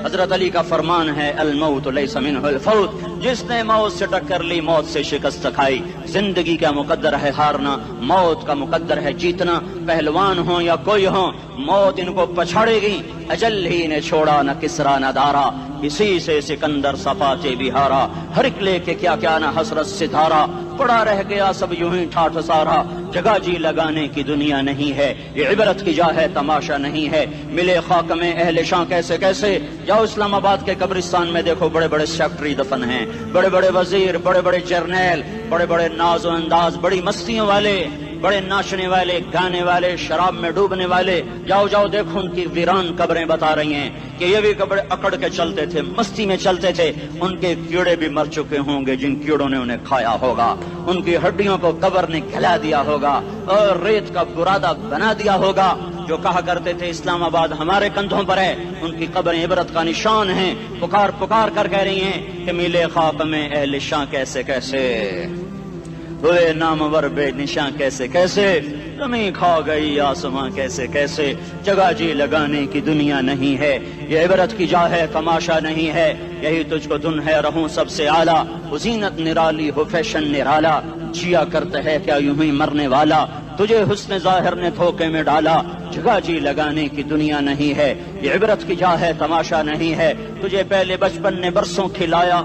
حضرت علی کا فرمان ہے الموت لیس منہ الفوت، جس نے موت سے ٹکر لی موت سے شکست کھائی۔ زندگی کا مقدر ہے ہارنا، موت کا مقدر ہے جیتنا۔ پہلوان ہوں یا کوئی ہوں، موت ان کو پچھاڑے گی۔ اجل ہی نے چھوڑا نہ کسرا نہ دارا، اسی سے سکندر صفاتے بہارا۔ ہرکلے کے کیا کیا نہ حسرت ستارا، پڑا رہ گیا سب یوں ہی ٹھاٹھ سارا۔ جگہ جی لگانے کی دنیا نہیں ہے، یہ عبرت کی جا ہے تماشا نہیں ہے۔ ملے خاک میں اہل شاں کیسے کیسے، جاؤ اسلام آباد کے قبرستان میں دیکھو، بڑے بڑے سیکٹری دفن ہیں، بڑے بڑے وزیر، بڑے بڑے جرنیل، بڑے بڑے ناز و انداز، بڑی مستیوں والے، بڑے ناچنے والے، گانے والے، شراب میں ڈوبنے والے۔ جاؤ جاؤ دیکھو ان کی ویران قبریں بتا رہی ہیں کہ یہ بھی قبر اکڑ کے چلتے تھے، مستی میں چلتے تھے۔ ان کے کیڑے بھی مر چکے ہوں گے جن کیڑوں نے انہیں کھایا ہوگا، ان کی ہڈیوں کو قبر نے کھلا دیا ہوگا اور ریت کا برادہ بنا دیا ہوگا۔ جو کہا کرتے تھے اسلام آباد ہمارے کندھوں پر ہے، ان کی قبریں عبرت کا نشان ہیں۔ پکار پکار کر کہہ رہی ہیں کہ ملے خاک میں اہل شاں کیسے کیسے، ہوئے نامور بے نشاں کیسے کیسے، زمین کھا گئی آسماں کیسے کیسے۔ جگہ جی لگانے کی دنیا نہیں ہے، یہ عبرت کی جا ہے تماشا نہیں ہے۔ یہی تجھ کو دن ہے رہوں سب سے اعلیٰ، وہ زینت نرالی ہو فیشن نرالا۔ جیا کرتا ہے کیا یوں ہی مرنے والا، تجھے حسن ظاہر نے دھوکے میں ڈالا۔ جگہ جی لگانے کی دنیا نہیں ہے، یہ عبرت کی جا ہے تماشا نہیں ہے۔ تجھے پہلے بچپن نے برسوں کھلایا،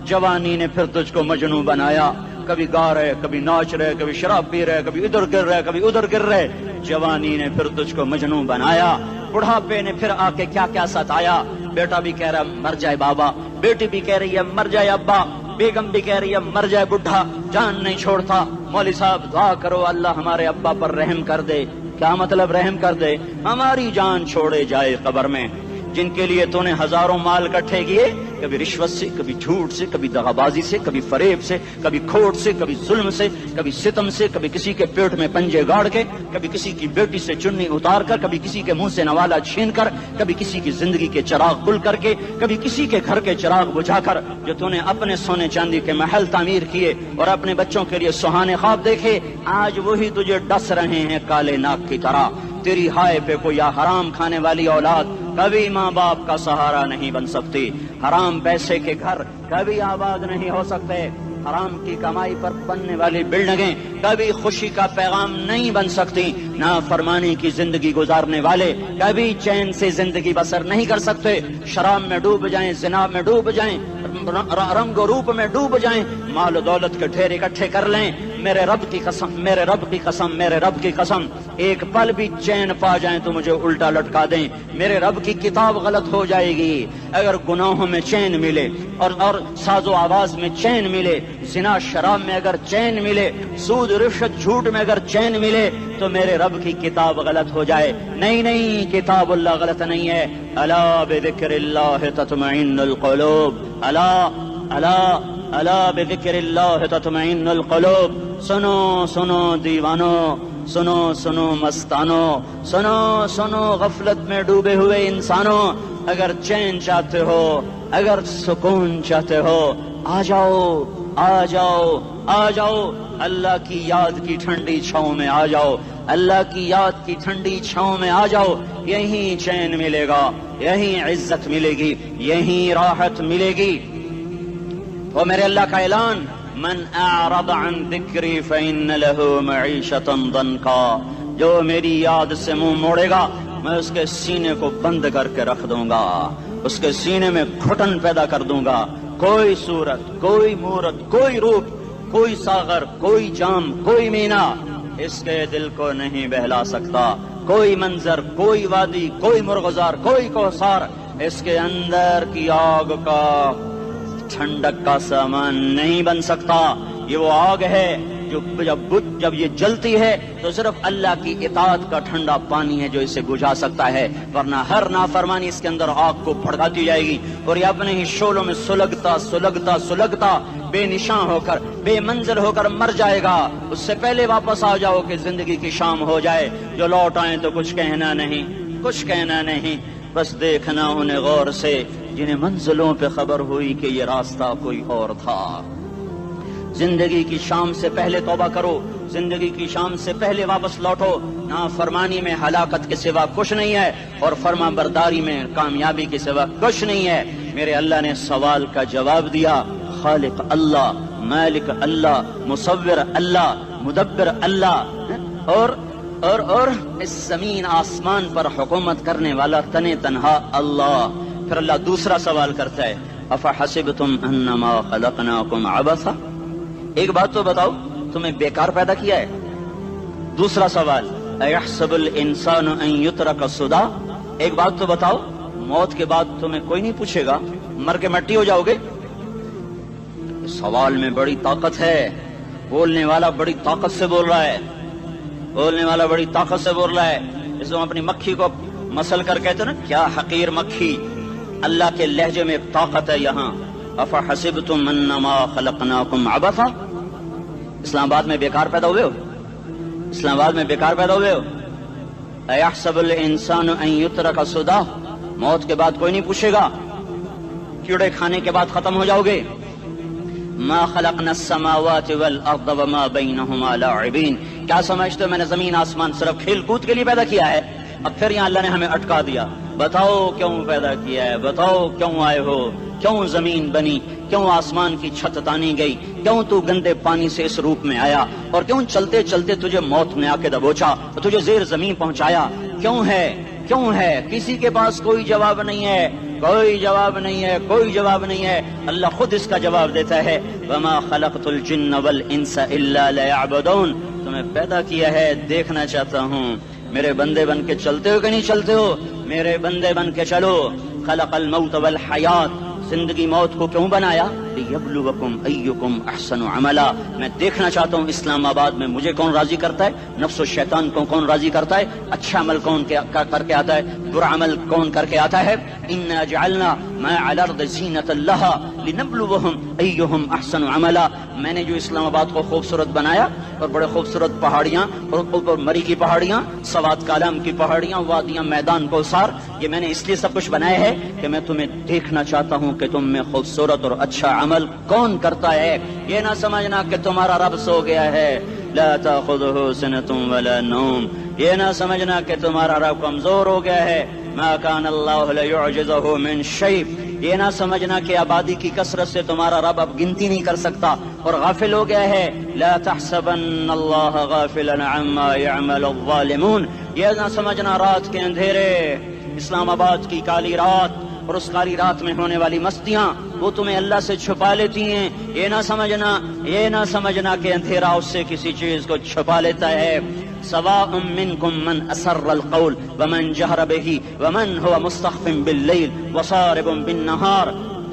جوانی نے پھر تجھ کو مجنوں بنایا۔ کبھی گا رہے، کبھی ناچ رہے، کبھی شراب پی رہے، کبھی ادھر گر رہے، کبھی ادھر گر رہے۔ جوانی نے پھر تجھ کو مجنوں بنایا، بڑھاپے نے پھر آ کے کیا کیا ستایا۔ بیٹا بھی کہہ رہا مر جائے بابا، بیٹی بھی کہہ رہی ہے مر جائے ابا، بیگم بھی کہہ رہی ہے مر جائے بڈھا، جان نہیں چھوڑتا۔ مولوی صاحب دعا کرو اللہ ہمارے ابا پر رحم کر دے۔ کیا مطلب رحم کر دے؟ ہماری جان چھوڑے جائے قبر میں۔ جن کے لیے تو نے ہزاروں مال اکٹھے کیے، کبھی رشوت سے، کبھی جھوٹ سے، کبھی دغابازی سے، کبھی فریب سے، کبھی کھوٹ سے، کبھی ظلم سے، کبھی ستم سے، کبھی کسی کے پیٹ میں پنجے گاڑ کے، کبھی کسی کی بیٹی سے چنی اتار کر، کبھی کسی کے منہ سے نوالا چھین کر، کبھی کسی کی زندگی کے چراغ گل کر کے، کبھی کسی کے گھر کے چراغ بجھا کر۔ جو تو نے اپنے سونے چاندی کے محل تعمیر کیے اور اپنے بچوں کے لیے سہانے خواب دیکھے، آج وہی تجھے ڈس رہے ہیں کالے ناک کی طرح۔ تیری ہائے پہ کوئی حرام کھانے والی اولاد کبھی ماں باپ کا سہارا نہیں بن سکتی۔ حرام پیسے کے گھر کبھی آباد نہیں ہو سکتے۔ حرام کی کمائی پر بننے والی بلڈنگیں کبھی خوشی کا پیغام نہیں بن سکتی۔ نافرمانی کی زندگی گزارنے والے کبھی چین سے زندگی بسر نہیں کر سکتے۔ شراب میں ڈوب جائیں، زنا میں ڈوب جائیں، رنگ و روپ میں ڈوب جائیں، مال و دولت کے ڈھیر اکٹھے کر لیں، میرے رب کی قسم، میرے رب کی قسم، میرے رب کی قسم، ایک پل بھی چین پا جائیں تو مجھے الٹا لٹکا دیں۔ میرے رب کی کتاب غلط ہو جائے گی اگر گناہوں میں چین ملے اور ساز و آواز میں چین ملے، زنا شراب میں اگر چین ملے، سود رشوت جھوٹ میں اگر چین ملے تو میرے رب کی کتاب غلط ہو جائے۔ نہیں نہیں، کتاب اللہ غلط نہیں ہے۔ الا بذکر اللہ تطمئن القلوب، الا الا الا بذکر اللہ تطمئن القلوب۔ سنو سنو دیوانو، سنو سنو مستانو، سنو سنو غفلت میں ڈوبے ہوئے انسانوں، اگر چین چاہتے ہو، اگر سکون چاہتے ہو، آ جاؤ آ جاؤ آ جاؤ، اللہ کی یاد کی ٹھنڈی چھاؤں میں آ جاؤ، اللہ کی یاد کی ٹھنڈی چھاؤں میں آ جاؤ۔ یہیں چین ملے گا، یہیں عزت ملے گی، یہیں راحت ملے گی۔ وہ میرے اللہ کا اعلان، من اعرض عن ذکری فإن له معیشۃ ضنکا، جو میری یاد سے منہ موڑے گا میں اس کے سینے کو بند کر کے رکھ دوں گا، اس کے سینے میں گھٹن پیدا کر دوں گا۔ کوئی صورت، کوئی مورت، کوئی روپ، کوئی ساغر، کوئی جام، کوئی مینا اس کے دل کو نہیں بہلا سکتا۔ کوئی منظر، کوئی وادی، کوئی مرغزار، کوئی کوثر اس کے اندر کی آگ کا ٹھنڈک کا سامان نہیں بن سکتا۔ یہ وہ آگ ہے جو جب یہ جلتی ہے تو صرف اللہ کی اطاعت کا ٹھنڈا پانی ہے جو اسے بجھا سکتا ہے، ورنہ ہر نافرمانی اس کے اندر آگ کو بھڑکاتی جائے گی اور یہ اپنے ہی شعلوں میں سلگتا سلگتا سلگتا بے نشان ہو کر، بے منزل ہو کر مر جائے گا۔ اس سے پہلے واپس آ جاؤ کہ زندگی کی شام ہو جائے۔ جو لوٹ آئیں تو کچھ کہنا نہیں، کچھ کہنا نہیں، بس دیکھنا انہیں غور سے جنہیں منزلوں پہ خبر ہوئی کہ یہ راستہ کوئی اور تھا۔ زندگی کی شام سے پہلے توبہ کرو، زندگی کی شام سے پہلے واپس لوٹو. نافرمانی میں ہلاکت کے سوا کچھ نہیں ہے اور فرما برداری میں کامیابی کے سوا کچھ نہیں ہے. میرے اللہ نے سوال کا جواب دیا. خالق اللہ، مالک اللہ، مصور اللہ، مدبر اللہ، اور اس زمین آسمان پر حکومت کرنے والا تنے تنہا اللہ. پھر اللہ دوسرا سوال کرتا ہے، افحسبتم انما خلقناکم عبثا، ایک بات تو بتاؤ تمہیں بیکار پیدا کیا ہے؟ دوسرا سوال، ایحسب الانسان ان یترک سدی، ایک بات تو بتاؤ موت کے بعد تمہیں کوئی نہیں پوچھے گا، مر کے مٹی ہو جاؤ گے؟ سوال میں بڑی طاقت ہے. بولنے والا بڑی طاقت سے بول رہا ہے، بولنے والا بڑی طاقت سے بول رہا ہے. جس کو اپنی مکھی کو مسل کر کہتے نا، کیا حقیر مکھی. اللہ کے لہجے میں ایک طاقت ہے یہاں. افحسبتم انما خلقناکم عبثا، اسلام آباد میں بیکار پیدا ہوئے ہو؟ اسلام آباد میں بیکار پیدا ہوئے ہو؟ ایحسب الانسان ان یترک سدی، موت کے بعد کوئی نہیں پوچھے گا، کیڑے کھانے کے بعد ختم ہو جاؤ گے. ما خلقنا السماوات والارض وما بینہما لاعبین، کیا سمجھتے ہو میں نے زمین آسمان صرف کھیل کود کے لیے پیدا کیا ہے؟ اب پھر یہاں اللہ نے ہمیں اٹکا دیا. بتاؤ کیوں پیدا کیا ہے، بتاؤ کیوں آئے ہو، کیوں زمین بنی، کیوں آسمان کی چھت تانی گئی، کیوں تو گندے پانی سے اس روپ میں آیا، اور کیوں چلتے چلتے تجھے موت نے آ کے دبوچا اور تجھے زیر زمین پہنچایا؟ کیوں ہے، کیوں ہے؟ کسی کے پاس کوئی جواب نہیں ہے، کوئی جواب نہیں ہے، کوئی جواب نہیں ہے. اللہ خود اس کا جواب دیتا ہے، وما خلقت الجن والانس الا لیعبدون، تمہیں پیدا کیا ہے دیکھنا چاہتا ہوں میرے بندے بن کے چلتے ہو کہ نہیں چلتے ہو، میرے بندے بن کے چلو. خلق الموت والحیات، زندگی موت کو کیوں بنایا؟ لیبلوکم ایکم احسن عملا، میں دیکھنا چاہتا ہوں اسلام آباد میں مجھے کون راضی کرتا ہے، نفس و شیطان کو کون راضی کرتا ہے، اچھا عمل کون کر کے آتا ہے، برا عمل کون کر کے آتا ہے. انا جعلنا ما علی الارض زینۃ لها لنبلوہم ایہم احسن عملا، میں نے جو اسلام آباد کو خوبصورت بنایا اور بڑے خوبصورت پہاڑیاں اور اوپر مری کی پہاڑیاں، سوات کالام کی پہاڑیاں، وادیاں، میدان کوثر، یہ میں نے اس لیے سب کچھ بنایا ہے کہ میں تمہیں دیکھنا چاہتا ہوں کہ تم میں خوبصورت اور اچھا عمل کون کرتا ہے. یہ نہ سمجھنا کہ تمہارا رب سو گیا ہے، لا تاخذہ سنۃ ولا نوم، یہ نہ سمجھنا کہ تمہارا رب کمزور ہو گیا ہے، ما کان اللہ لیعجزہ من شیء، یہ نہ سمجھنا کہ آبادی کی کثرت سے تمہارا رب اب گنتی نہیں کر سکتا اور غافل ہو گیا ہے. لا تحسبن اللہ غافلا عما يعمل الظالمون، یہ نہ سمجھنا رات کے اندھیرے، اسلام آباد کی کالی رات اور اس کالی رات میں ہونے والی مستیاں وہ تمہیں اللہ سے چھپا لیتی ہیں. یہ نہ سمجھنا کہ اندھیرا اس سے کسی چیز کو چھپا لیتا ہے. سواء منکم من اسر القول ومن جہر بہ ومن هو مستخف باللیل وصارب بالنہار،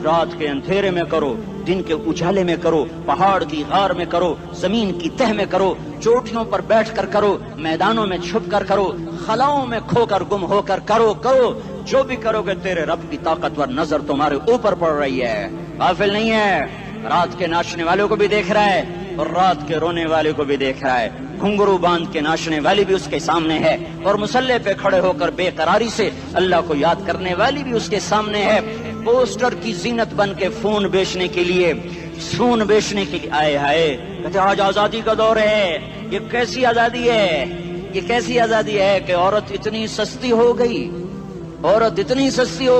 رات کے اندھیرے میں کرو، دن کے اجالے میں کرو، پہاڑ کی غار میں کرو، زمین کی تہ میں کرو، چوٹیوں پر بیٹھ کر کرو، میدانوں میں چھپ کر کرو، خلاؤں میں کھو کر گم ہو کر کرو، جو بھی کرو گے تیرے رب کی طاقتور نظر تمہارے اوپر پڑ رہی ہے، غافل نہیں ہے. رات کے ناچنے والوں کو بھی دیکھ رہا ہے اور رات کے رونے والے کو بھی دیکھ رہا ہے، گھنگرو باندھ کے ناچنے والی بھی اس کے سامنے ہے اور مسلح پہ کھڑے ہو کر بے قراری سے اللہ کو یاد کرنے والی بھی اس کے سامنے ہے. پوسٹر کی زینت بن کے فون بیچنے کے لیے آئے ہائے کہتے آج آزادی کا دور ہے. یہ کیسی آزادی ہے، یہ کیسی آزادی ہے کہ عورت اتنی سستی ہو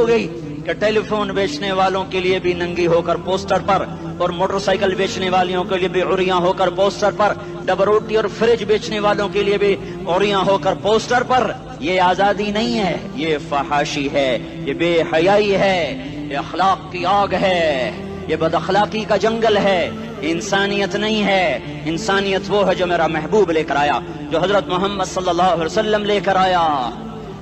گئی کہ ٹیلی فون بیچنے والوں کے لیے بھی ننگی ہو کر پوسٹر پر، اور موٹر سائیکل بیچنے والوں کے لیے بھی عریاں ہو کر پوسٹر پر، ڈبل روٹی اور فریج بیچنے والوں کے لیے بھی عریاں ہو کر پوسٹر پر. یہ آزادی نہیں ہے، یہ فحاشی ہے، یہ بے حیائی ہے، یہ اخلاق کی آگ ہے، یہ بد اخلاقی کا جنگل ہے. انسانیت نہیں ہے. انسانیت وہ ہے جو میرا محبوب لے کر آیا، جو حضرت محمد صلی اللہ علیہ وسلم لے کر آیا،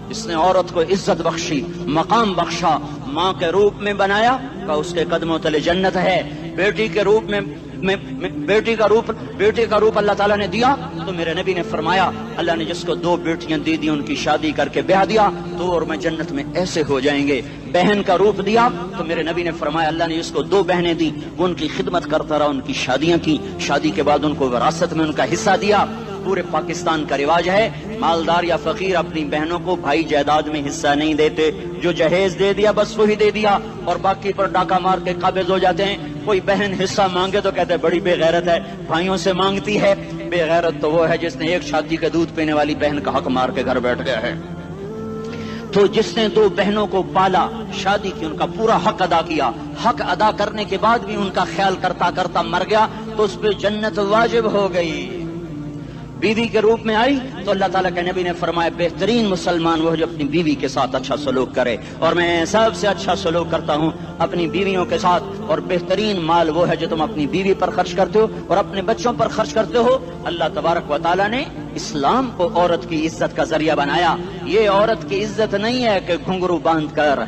جس نے عورت کو عزت بخشی، مقام بخشا، ماں کے روپ میں بنایا کہ اس کے قدموں تلے جنت ہے. بیٹی کے روپ میں بیٹی کا روپ اللہ تعالیٰ نے دیا تو میرے نبی نے فرمایا اللہ نے جس کو 2 بیٹیاں دی ان کی شادی کر کے بیاہ دیا تو اور میں جنت میں ایسے ہو جائیں گے. بہن کا روپ دیا تو میرے نبی نے فرمایا اللہ نے جس کو 2 بہنیں دی وہ ان کی خدمت کرتا رہا، ان کی شادیاں کی، شادی کے بعد ان کو وراثت میں ان کا حصہ دیا. پورے پاکستان کا رواج ہے مالدار یا فقیر اپنی بہنوں کو بھائی جائیداد میں حصہ نہیں دیتے، جو جہیز دے دیا بس وہی دے دیا اور باقی پر ڈاکہ مار کے قابض ہو جاتے ہیں. کوئی بہن حصہ مانگے تو کہتے ہیں بڑی بے غیرت ہے، بھائیوں سے مانگتی ہے. بے غیرت تو وہ ہے جس نے ایک شادی کے دودھ پینے والی بہن کا حق مار کے گھر بیٹھ گیا ہے۔ تو جس نے دو بہنوں کو پالا، شادی کی، ان کا پورا حق ادا کیا، حق ادا کرنے کے بعد بھی ان کا خیال کرتا کرتا مر گیا تو اس پہ جنت واجب ہو گئی۔ بیوی کے روپ میں آئی تو اللہ تعالیٰ کے نبی نے فرمایا بہترین مسلمان وہ جو اپنی بیوی کے ساتھ اچھا سلوک کرے، اور میں سب سے اچھا سلوک کرتا ہوں اپنی بیویوں کے ساتھ، اور بہترین مال وہ ہے جو تم اپنی بیوی پر خرچ کرتے ہو اور اپنے بچوں پر خرچ کرتے ہو۔ اللہ تبارک و تعالیٰ نے اسلام کو عورت کی عزت کا ذریعہ بنایا۔ یہ عورت کی عزت نہیں ہے کہ گھنگرو باندھ کر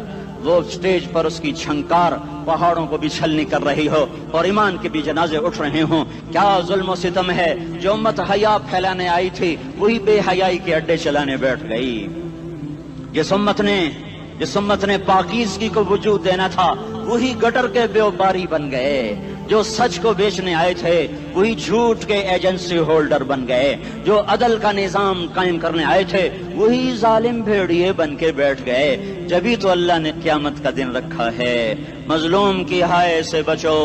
وہ سٹیج پر اس کی چھنکار پہاڑوں کو بھی چھلنی کر رہی ہو اور ایمان کے بھی جنازے اٹھ رہے ہوں۔ کیا ظلم و ستم ہے، جو امت حیا پھیلانے آئی تھی وہی بے حیائی کے اڈے چلانے بیٹھ گئی۔ جس امت نے پاکیزگی کو وجود دینا تھا وہی گٹر کے بیوباری بن گئے۔ جو سچ کو بیچنے آئے تھے وہی جھوٹ کے ایجنسی ہولڈر بن گئے۔ جو عدل کا نظام قائم کرنے آئے تھے وہی ظالم بھیڑیے بن کے بیٹھ گئے۔ جبھی تو اللہ نے قیامت کا دن رکھا ہے۔ مظلوم کی ہائے سے بچو،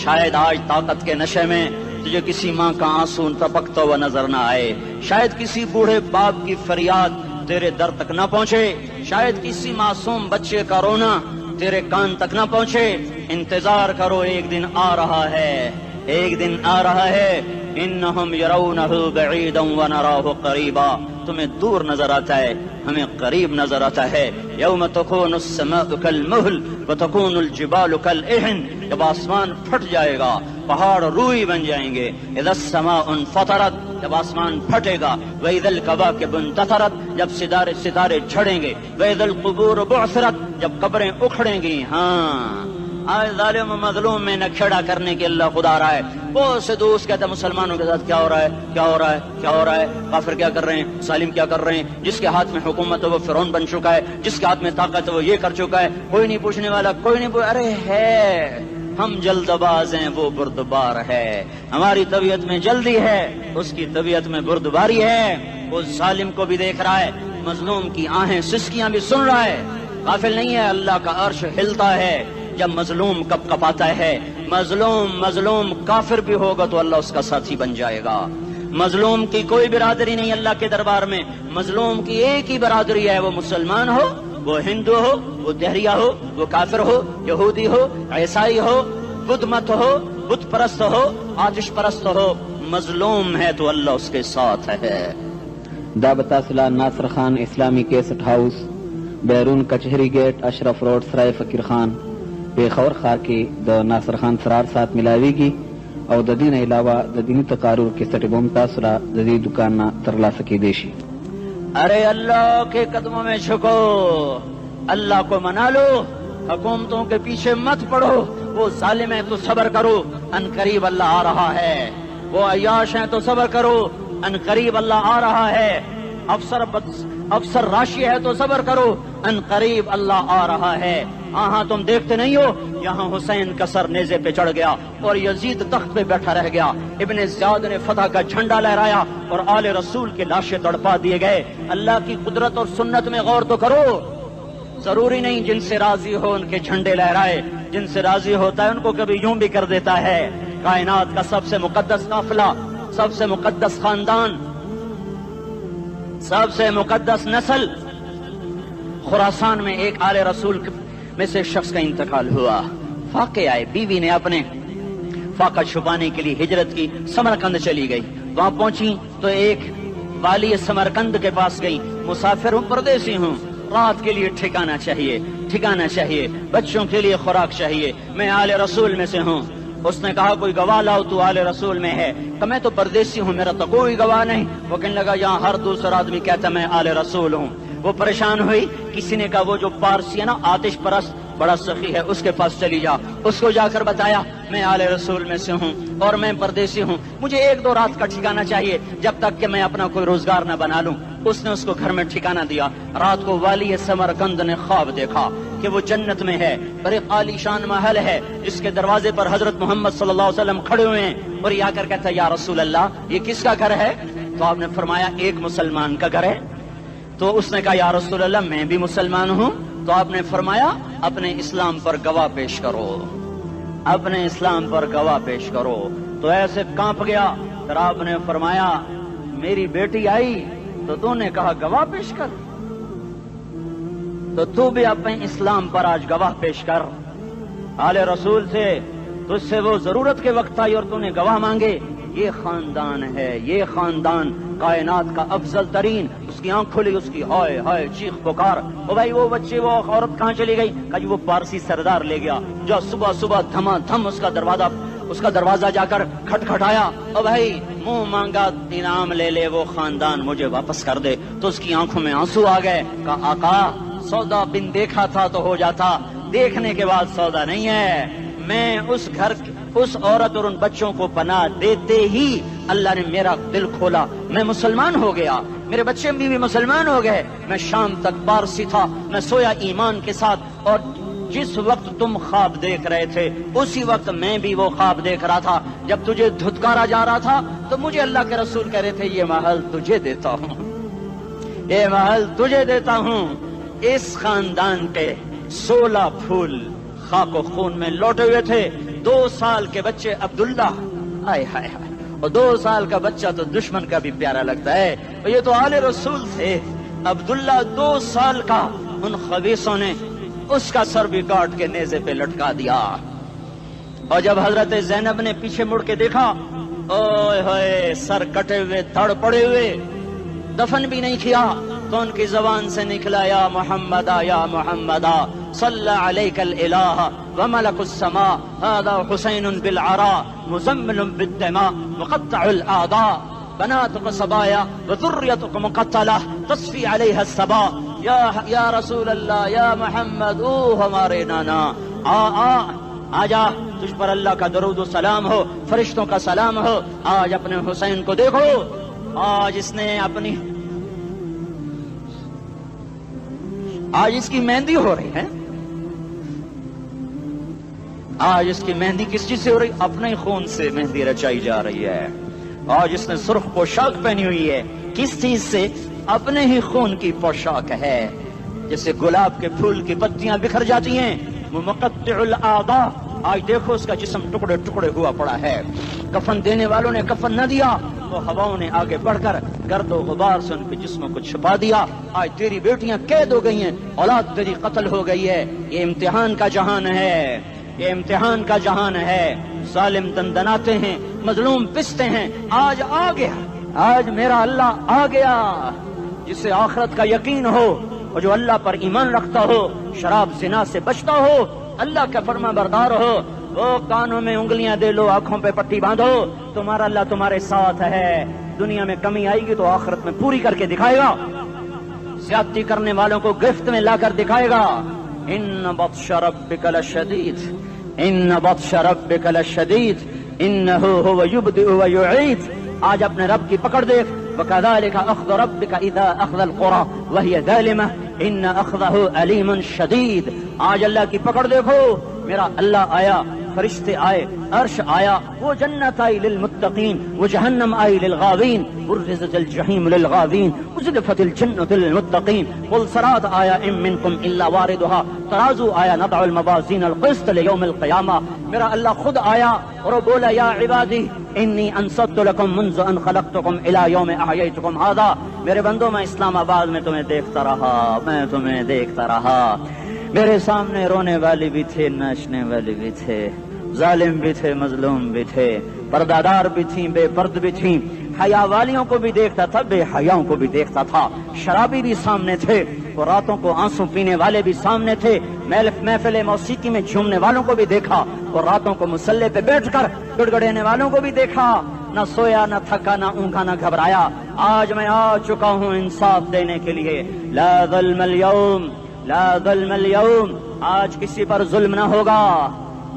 شاید آج طاقت کے نشے میں تجھے کسی ماں کا آنسو ٹپکتا ہوا نظر نہ آئے، شاید کسی بوڑھے باپ کی فریاد تیرے در تک نہ پہنچے، شاید کسی معصوم بچے کا رونا تیرے کان تک نہ پہنچے۔ انتظار کرو، ایک دن آ رہا ہے، ایک دن آ رہا ہے۔ انہم یرونہ بعیدا ونراہ قریبا، تمہیں دور نظر آتا ہے، ہمیں قریب نظر آتا ہے۔ یوم تکون السماء کالمہل وتکون الجبال کالعہن، جب آسمان پھٹ جائے گا پہاڑ روئی بن جائیں گے۔ اذا السماء انفطرت، جب آسمان پھٹے گا۔ واذا الکواکب انتثرت، جب ستارے جھڑیں گے۔ واذا القبور بعثرت، جب قبریں اکھڑیں گی۔ ہاں آج ظالم و مظلوم میں نہ کھیڑا کرنے کے اللہ خدا رہا ہے۔ بہت سے دوست کہتے ہیں مسلمانوں کے ساتھ کیا ہو رہا ہے، کیا ہو رہا ہے، کیا ہو رہا ہے، کافر کیا کر رہے ہیں، ظالم کیا کر رہے ہیں، جس کے ہاتھ میں حکومت ہے وہ فرعون بن چکا ہے، جس کے ہاتھ میں طاقت ہے وہ یہ کر چکا ہے، کوئی نہیں پوچھنے والا، کوئی نہیں ارے ہے، ہم جلد باز ہیں وہ بردبار ہے۔ ہماری طبیعت میں جلدی ہے، اس کی طبیعت میں بردباری ہے۔ وہ ظالم کو بھی دیکھ رہا ہے، مظلوم کی آہیں سسکیاں بھی سن رہا ہے، غافل نہیں ہے۔ اللہ کا عرش ہلتا ہے جب مظلوم کپ کپاتا ہے۔ مظلوم کافر بھی ہوگا تو اللہ اس کا ساتھی بن جائے گا۔ مظلوم کی کوئی برادری نہیں اللہ کے دربار میں، مظلوم کی ایک ہی برادری ہے، وہ مسلمان ہو، وہ ہندو ہو، وہ دہریہ ہو، وہ کافر ہو، یہودی ہو، عیسائی ہو، بدھ مت ہو، بت پرست ہو، آتش پرست ہو، مظلوم ہے تو اللہ اس کے ساتھ ہے۔ دابتاسلہ ناصر خان اسلامی کیسٹ ہاؤس، بیرون کچہری گیٹ، اشرف روڈ، سرائے فقیر خان، پیښور ښار کې د ناصر خان سرار سات ملاویږي او د دې نه علاوه د دیني تقارر کیسټ بم تاسو را د دې دکان نه ترلاسه کیدی شي۔ ارے اللہ کے قدموں میں جھکو، اللہ کو منا لو، حکومتوں کے پیچھے مت پڑو۔ وہ ظالم ہیں تو صبر کرو، ان قریب اللہ آ رہا ہے۔ وہ عیاش ہیں تو صبر کرو، ان قریب اللہ آ رہا ہے۔ افسر راشی ہے تو صبر کرو، ان قریب اللہ آ رہا ہے۔ ہاں تم دیکھتے نہیں ہو، یہاں حسین کا سر نیزے پہ چڑھ گیا اور یزید تخت پہ بیٹھا رہ گیا، ابن زیاد نے فتح کا جھنڈا لہرایا اور آل رسول کے لاشیں تڑپا دیے گئے۔ اللہ کی قدرت اور سنت میں غور تو کرو۔ ضروری نہیں جن سے راضی ہو ان کے جھنڈے لہرائے، جن سے راضی ہوتا ہے ان کو کبھی یوں بھی کر دیتا ہے۔ کائنات کا سب سے مقدس قافلہ، سب سے مقدس خاندان، سب سے مقدس نسل، خراسان میں ایک آل رسول میں سے شخص کا انتقال ہوا۔ فاقے آئے، بیوی نے اپنے فاقہ چھپانے کے لیے ہجرت کی، سمرقند چلی گئی۔ وہاں پہنچی تو ایک والی سمرقند کے پاس گئی، مسافر ہوں، پردیسی ہوں، رات کے لیے ٹھکانا چاہیے، بچوں کے لیے خوراک چاہیے، میں آل رسول میں سے ہوں۔ اس نے کہا کوئی گواہ لاؤ، تو آل رسول میں ہے؟ کہ میں تو پردیسی ہوں، میرا تو کوئی گواہ نہیں۔ وہ کہنے لگا یہاں ہر دوسرا آدمی کہتا میں آل رسول ہوں۔ وہ پریشان ہوئی، کسی نے کہا وہ جو پارسی ہے نا آتش پرست بڑا سخی ہے، اس کے پاس چلی جا۔ اس کو جا کر بتایا میں آل رسول میں سے ہوں اور میں پردیسی ہوں، مجھے 1-2 رات کا ٹھکانہ چاہیے جب تک کہ میں اپنا کوئی روزگار نہ بنا لوں۔ اس نے اس کو گھر میں ٹھکانہ دیا۔ رات کو والی سمرقند نے خواب دیکھا کہ وہ جنت میں ہے، بڑے عالی شان محل ہے جس کے دروازے پر حضرت محمد صلی اللہ علیہ وسلم کھڑے ہوئے ہیں، اور یہ آ کر کہتا ہے یا رسول اللہ یہ کس کا گھر ہے؟ تو آپ نے فرمایا ایک مسلمان کا گھر ہے۔ تو اس نے کہا یا رسول اللہ میں بھی مسلمان ہوں۔ تو آپ نے فرمایا اپنے اسلام پر گواہ پیش کرو، اپنے اسلام پر گواہ پیش کرو۔ تو ایسے کانپ گیا پھر آپ نے فرمایا میری بیٹی آئی تو تو نے کہا گواہ پیش کر، تو تو بھی اپنے اسلام پر آج گواہ پیش کر۔ آل رسول سے تجھ سے وہ ضرورت کے وقت آئی اور تو نے گواہ مانگے۔ یہ خاندان ہے، یہ خاندان کائنات کا افضل ترین۔ اس کی آنکھ کھلی، اس کی ہائے ہائے چیخ پکار، او بھائی وہ بچے وہ عورت کہاں چلی گئی؟ کہا جی وہ پارسی سردار لے گیا، جو صبح صبح دھما دھم اس کا دروازہ جا کر کھٹکھٹایا، او بھائی منہ مانگا انعام لے لے، وہ خاندان مجھے واپس کر دے۔ تو اس کی آنکھوں میں آنسو آ گئے۔ کہا آقا سودا بن دیکھا تھا تو ہو جاتا، دیکھنے کے بعد سودا نہیں ہے۔ میں اس گھر اس عورت اور ان بچوں کو پناہ دیتے ہی اللہ نے میرا دل کھولا، میں مسلمان ہو گیا، میرے بچے بھی مسلمان ہو گئے۔ میں شام تک پارسی تھا، میں سویا ایمان کے ساتھ، اور جس وقت تم خواب دیکھ رہے تھے اسی وقت میں بھی وہ خواب دیکھ رہا تھا۔ جب تجھے دھتکارا جا رہا تھا تو مجھے اللہ کے رسول کہہ رہے تھے یہ محل تجھے دیتا ہوں، یہ محل تجھے دیتا ہوں۔ اس خاندان کے 16 پھول خاک و خون میں لوٹے ہوئے تھے۔ 2 سال کے بچے عبداللہ، ہائے ہائے ہائے، اور 2 سال کا بچہ تو دشمن کا بھی پیارا لگتا ہے، اور یہ تو آل رسول تھے۔ عبداللہ 2 سال کا، ان خبیثوں نے اس کا سر بھی کاٹ کے نیزے پہ لٹکا دیا۔ اور جب حضرت زینب نے پیچھے مڑ کے دیکھا، اوئے ہوئے سر کٹے ہوئے، دھڑ پڑے ہوئے، دفن بھی نہیں کیا، تو ان کی زبان سے نکلا یا محمدہ یا محمدہ صلی علیک الالہ وملک السماء هذا حسین بالعراء مزمل بالدماء مقطع الاعضاء بناتك صبايا وذريتك مقتلہ تصفی علیہ الصبا۔ یا رسول اللہ، یا محمد، او ہمارے نانا، آ جا، تجھ پر اللہ کا درود و سلام ہو، فرشتوں کا سلام ہو۔ آج اپنے حسین کو دیکھو، آج اس کی مہندی ہو رہی ہے۔ آج اس کی مہندی کس چیز سے ہو رہی؟ اپنے خون سے مہندی رچائی جا رہی ہے۔ آج اس نے سرخ پوشاک پہنی ہوئی ہے، کس چیز سے؟ اپنے ہی خون کی پوشاک ہے۔ جیسے گلاب کے پھول کی پتیاں بکھر جاتی ہیں، وہ مقطع الاعضاء، آج دیکھو اس کا جسم ٹکڑے ٹکڑے ہوا پڑا ہے۔ کفن دینے والوں نے کفن نہ دیا تو ہواؤں نے آگے بڑھ کر گرد و غبار سے ان کے جسموں کو چھپا دیا۔ آج تیری بیٹیاں قید ہو گئی ہیں، اولاد تیری قتل ہو گئی ہے۔ یہ امتحان کا جہان ہے، یہ امتحان کا جہان ہے۔ ظالم دندناتے ہیں، مظلوم پستے ہیں۔ آج آ گیا، آج میرا اللہ آ گیا۔ جسے آخرت کا یقین ہو اور جو اللہ پر ایمان رکھتا ہو، شراب زنا سے بچتا ہو، اللہ کا فرما بردار ہو، وہ کانوں میں انگلیاں دے لو، آنکھوں پہ پٹی باندھو، تمہارا اللہ تمہارے ساتھ ہے۔ دنیا میں کمی آئے گی تو آخرت میں پوری کر کے دکھائے گا۔ زیادتی کرنے والوں کو گرفت میں لا کر دکھائے گا۔ ان بطش ربک لشدید، ان بطش ربک لشدید انہ هو یبدئ ویعید۔ آج اپنے رب کی پکڑ دیکھ، وَكَذَلِكَ أَخْذُ رَبِّكَ إِذَا أَخْذَ الْقُرَى وَهِيَ ظَالِمَةٌ إِنَّ أَخْذَهُ أَلِيمٌ شَدِيدٌ۔ آج اللہ کی پکڑ دیکھو، میرا اللہ آیا، فرشتے آئے، عرش آیا، وہ جنت آئی للمتقین، وہ جہنم آئی للغاوین، برزت الجحیم للغاوین، ازلفت الجنت للمتقین، والصراط آیا ان منکم الا واردها، ترازو آیا، نضع الموازین القسط لیوم القیامہ۔ میرا اللہ خود آیا اور بولا یا عبادی انی انصت لکم منذ ان خلقتکم الی یوم احییتکم ھذا۔ میرے بندوں، میں اسلام آباد میں تمہیں دیکھتا رہا، میں تمہیں دیکھتا رہا۔ میرے سامنے رونے والے بھی تھے، ناچنے والے بھی تھے، ظالم بھی تھے، مظلوم بھی تھے، پردادار بھی تھیں، بے پرد بھی تھیں، حیا والیوں کو بھی دیکھتا تھا، بے حیاؤں کو بھی دیکھتا تھا، شرابی بھی سامنے تھے، اور راتوں کو آنسو پینے والے بھی سامنے تھے، محفل موسیقی میں جھومنے والوں کو بھی دیکھا، اور راتوں کو مصلے پہ بیٹھ کر گڑگڑانے والوں کو بھی دیکھا۔ نہ سویا، نہ تھکا، نہ اونگا، نہ گھبرایا۔ آج میں آ چکا ہوں انصاف دینے کے لیے۔ لا ظلم اليوم، لا ظلم اليوم، آج کسی پر ظلم نہ ہوگا،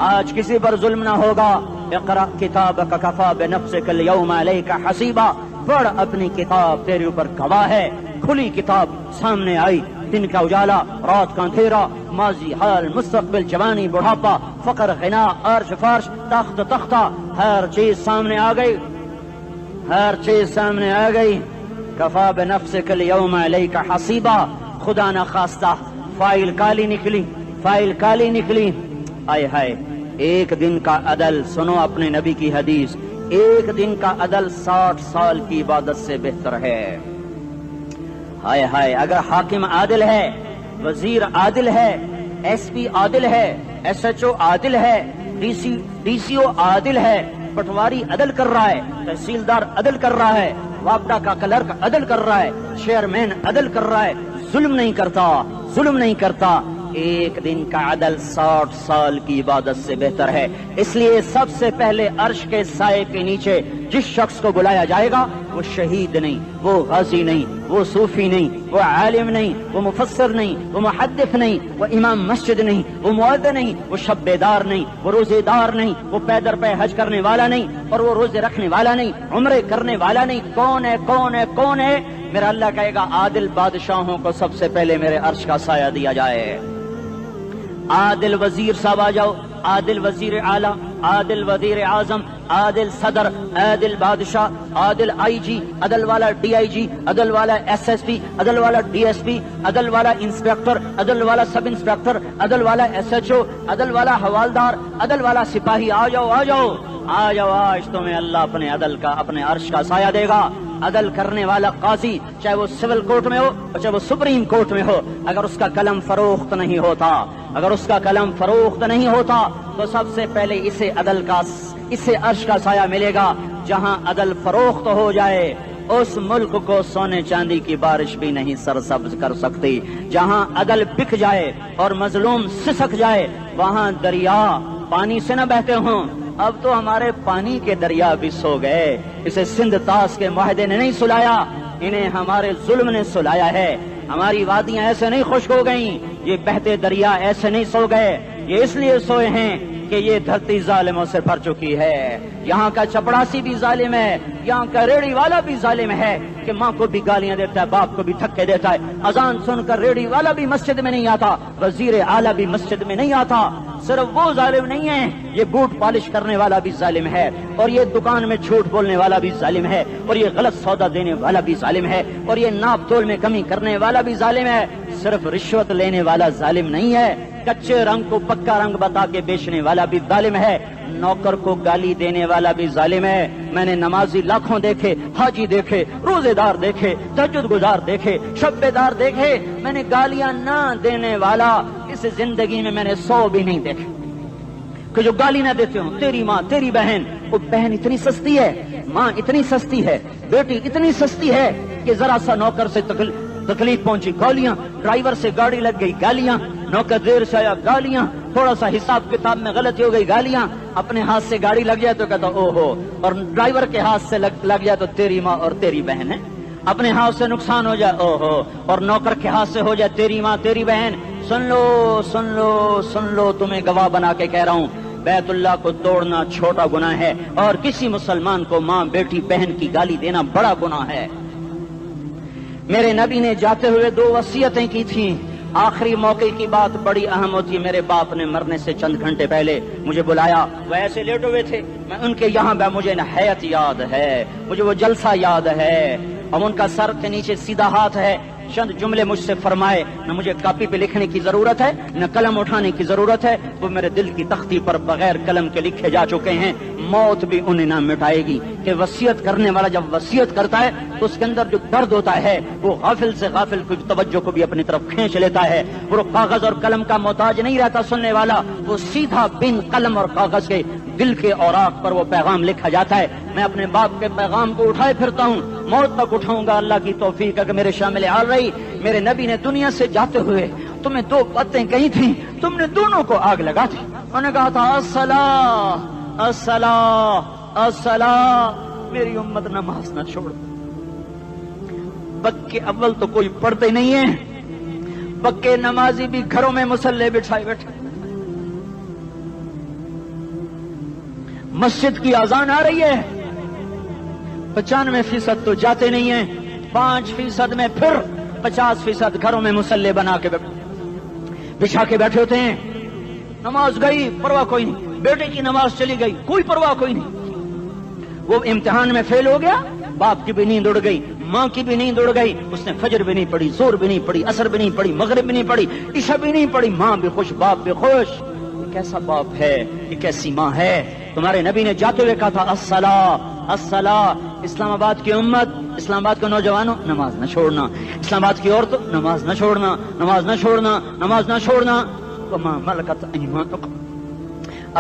آج کسی پر ظلم نہ ہوگا۔ اقرأ کتابک کفی بنفسک اليوم علیک حسیبا، پڑھ اپنی کتاب، تیرے اوپر گواہ ہے۔ کھلی کتاب سامنے آئی، دن کا اجالا، رات کا اندھیرا، ماضی، حال، مستقبل، جوانی، بڑھاپا، فقر، غنا، عرش، فرش، تخت، تختہ، ہر چیز سامنے آ گئی، ہر چیز سامنے آ گئی۔ کفی بنفسک اليوم علیک حسیبا، خدا نہ خواستہ فائل کالی نکلی، فائل کالی نکلی۔ آئے ہائے، ایک دن کا عدل، سنو اپنے نبی کی حدیث، ایک دن کا عدل 60 سال کی عبادت سے بہتر ہے. ہائے ہائے، اگر حاکم عادل ہے، وزیر عادل ہے، ایس پی عادل ہے، ایس ایچ او عادل ہے، ڈی سی او عادل ہے، پٹواری عدل کر رہا ہے، تحصیلدار عدل کر رہا ہے، وابڈا کا کلرک عدل کر رہا ہے، چیئرمین عدل کر رہا ہے، ظلم نہیں کرتا، ایک دن کا عدل 60 سال کی عبادت سے بہتر ہے. اس لیے سب سے پہلے عرش کے سائے کے نیچے جس شخص کو بلایا جائے گا وہ شہید نہیں، وہ غازی نہیں، وہ صوفی نہیں، وہ عالم نہیں، وہ مفسر نہیں، وہ محدث نہیں، وہ امام مسجد نہیں، وہ مؤذن نہیں، وہ شب بیدار نہیں، وہ روزے دار نہیں، وہ پیدر پہ حج کرنے والا نہیں، اور وہ روزے رکھنے والا نہیں، عمرے کرنے والا نہیں. کون ہے؟ میرا اللہ کہے گا عادل بادشاہوں کو سب سے پہلے میرے عرش کا سایہ دیا جائے. عادل وزیر صاحب آ جاؤ، عادل وزیر اعلیٰ، عادل وزیر اعظم، عادل صدر، عادل بادشاہ، عادل آئی جی، عدل والا ڈی آئی جی، عدل والا ایس ایس پی، عدل والا ڈی ایس پی، عدل والا انسپیکٹر، عدل والا سب انسپیکٹر، عدل والا ایس ایچ او، عدل والا حوالدار، عدل والا سپاہی. آ جاؤ آج تمہیں اللہ اپنے عدل کا، اپنے عرش کا سایہ دے گا. عدل کرنے والا قاضی، چاہے وہ سول کورٹ میں ہو اور چاہے وہ سپریم کورٹ میں ہو، اگر اس کا قلم فروخت نہیں ہوتا تو سب سے پہلے اسے عرش کا سایہ ملے گا. جہاں عدل فروخت ہو جائے اس ملک کو سونے چاندی کی بارش بھی نہیں سرسبز کر سکتی. جہاں عدل بک جائے اور مظلوم سسک جائے وہاں دریا پانی سے نہ بہتے ہوں. اب تو ہمارے پانی کے دریا بھی سو گئے. اسے سندھ طاس کے معاہدے نے نہیں سلایا، انہیں ہمارے ظلم نے سلایا ہے. ہماری وادیاں ایسے نہیں خشک ہو گئیں، یہ بہتے دریا ایسے نہیں سو گئے. یہ اس لیے سوئے ہیں کہ یہ دھرتی ظالموں سے بھر چکی ہے. یہاں کا چپڑاسی بھی ظالم ہے، یہاں کا ریڑھی والا بھی ظالم ہے کہ ماں کو بھی گالیاں دیتا ہے، باپ کو بھی دھکے دیتا ہے. اذان سن کر ریڑھی والا بھی مسجد میں نہیں آتا، وزیر اعلیٰ بھی مسجد میں نہیں آتا. صرف وہ ظالم نہیں ہے، یہ بوٹ پالش کرنے والا بھی ظالم ہے، اور یہ دکان میں جھوٹ بولنے والا بھی ظالم ہے، اور یہ غلط سودا دینے والا بھی ظالم ہے، اور یہ ناپ تول میں کمی کرنے والا بھی ظالم ہے. صرف رشوت لینے والا ظالم نہیں ہے، کچے رنگ کو پکا رنگ بتا کے بیچنے والا بھی ظالم ہے، نوکر کو گالی دینے والا بھی ظالم ہے. میں نے نمازی لاکھوں دیکھے، حاجی دیکھے، روزے دار دیکھے، تہجد گزار دیکھے، شب بیدار دیکھے. میں نے گالیاں نہ دینے والا اس زندگی میں نے 100 بھی نہیں دیکھے کہ جو گالی نہ دیتے ہوں. تیری ماں، تیری بہن، وہ بہن اتنی سستی ہے، ماں اتنی سستی ہے، بیٹی اتنی سستی ہے کہ ذرا سا نوکر سے تکلیف پہنچی گالیاں، ڈرائیور سے گاڑی لگ گئی گالیاں، نوکر دیر سے آیا گالیاں، تھوڑا سا حساب کتاب میں غلطی ہو گئی گالیاں. اپنے ہاتھ سے گاڑی لگ جائے تو کہتا او ہو، اور ڈرائیور کے ہاتھ سے لگ جائے تو تیری ماں اور تیری بہن ہے. اپنے ہاتھ سے نقصان ہو جائے او ہو، اور نوکر کے ہاتھ سے ہو جائے تیری ماں تیری بہن. سن لو تمہیں گواہ بنا کے کہہ رہا ہوں، بیت اللہ کو توڑنا چھوٹا گناہ ہے، اور کسی مسلمان کو ماں، بیٹی، بہن کی گالی دینا بڑا گناہ ہے. میرے نبی نے جاتے ہوئے 2 وصیتیں کی تھیں. آخری موقع کی بات بڑی اہم ہوتی ہے. میرے باپ نے مرنے سے چند گھنٹے پہلے مجھے بلایا، وہ ایسے لیٹے ہوئے تھے، میں ان کے یہاں مجھے نہایت یاد ہے، مجھے وہ جلسہ یاد ہے، اب ان کا سر کے نیچے سیدھا ہاتھ ہے. چند جملے مجھ سے فرمائے، نہ مجھے کاپی پہ لکھنے کی ضرورت ہے نہ قلم اٹھانے کی ضرورت ہے، وہ میرے دل کی تختی پر بغیر قلم کے لکھے جا چکے ہیں. موت بھی انہیں نہ مٹائے گی کہ وصیت کرنے والا جب وصیت کرتا ہے تو اس کے اندر جو درد ہوتا ہے وہ غافل سے غافل کی توجہ کو بھی اپنی طرف کھینچ لیتا ہے. وہ کاغذ اور قلم کا محتاج نہیں رہتا سننے والا، وہ سیدھا بن قلم اور کاغذ کے دل کے اوراق پر وہ پیغام لکھا جاتا ہے. میں اپنے باپ کے پیغام کو اٹھائے پھرتا ہوں، موت تک اٹھاؤں گا. اللہ کی توفیق ہے کہ میرے شامل حال رہی. میرے نبی نے دنیا سے جاتے ہوئے تمہیں 2 باتیں کہی تھیں، تم نے دونوں کو آگ لگا دی. انہوں نے کہا تھا الصلاۃ الصلاۃ الصلاۃ، میری امت نماز نہ چھوڑ. پکے اول تو کوئی پڑھتے نہیں ہیں، پکے نمازی بھی گھروں میں مصلے بٹھائے بیٹھے. مسجد کی اذان آ رہی ہے، 95% تو جاتے نہیں ہیں، 5% میں پھر 50% گھروں میں مصلے بنا کے بچھا کے بیٹھے ہوتے ہیں. نماز گئی پرواہ کوئی نہیں، بیٹے کی نماز چلی گئی کوئی پرواہ کوئی نہیں. وہ امتحان میں فیل ہو گیا، باپ کی بھی نیند اڑ گئی، ماں کی بھی نیند اڑ گئی، اس نے فجر بھی نہیں پڑھی، ظہر بھی نہیں پڑھی، عصر بھی نہیں پڑھی، مغرب بھی نہیں پڑھی، عشاء بھی نہیں پڑھی. ماں بھی خوش، باپ بھی خوش. یہ کیسا باپ ہے، یہ کیسی ماں ہے تمہارے نبی نے جاتے ہوئے کہا تھا الصلاۃ الصلاۃ، اسلام آباد کی امت، اسلام آباد کے نوجوانوں نماز نہ چھوڑنا، اسلام آباد کی عورتوں نماز نہ چھوڑنا، نماز نہ چھوڑنا، نماز نہ چھوڑنا، وما ملکت ایمانکم،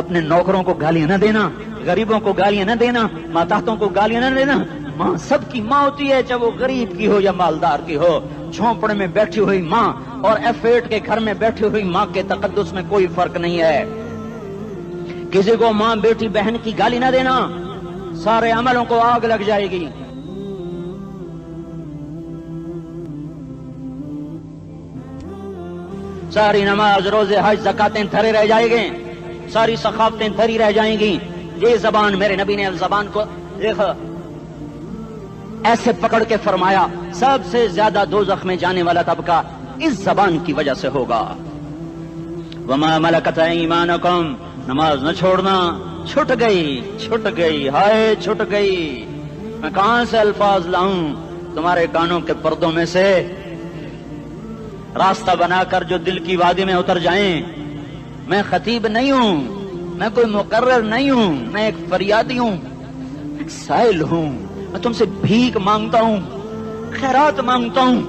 اپنے نوکروں کو گالیاں نہ دینا، غریبوں کو گالیاں نہ دینا، ماتحتوں کو گالیاں نہ دینا۔ ماں سب کی ماں ہوتی ہے، چاہے وہ غریب کی ہو یا مالدار کی ہو۔ جھونپڑے میں بیٹھی ہوئی ماں اور F8 کے گھر میں بیٹھی ہوئی ماں کے تقدس میں کوئی فرق نہیں ہے۔ کسی کو ماں بیٹی بہن کی گالی نہ دینا، سارے عملوں کو آگ لگ جائے گی۔ ساری نماز روزے حج زکاتیں دھرے رہ جائیں گے، ساری ثقافتیں دھری رہ جائیں گی۔ یہ زبان میرے نبی نے زبان کو دیکھا ایسے پکڑ کے فرمایا سب سے زیادہ دوزخ میں جانے والا طبقہ اس زبان کی وجہ سے ہوگا۔ وما ملکت ایمانکم، نماز نہ چھوڑنا، چھٹ گئی، ہائے چھٹ گئی۔ میں کہاں سے الفاظ لاؤں تمہارے کانوں کے پردوں میں سے، راستہ بنا کر جو دل کی وادی میں اتر جائیں۔ میں خطیب نہیں ہوں، میں کوئی مقرر نہیں ہوں، میں ایک فریادی ہوں، ایک سائل ہوں۔ میں تم سے بھیک مانگتا ہوں، خیرات مانگتا ہوں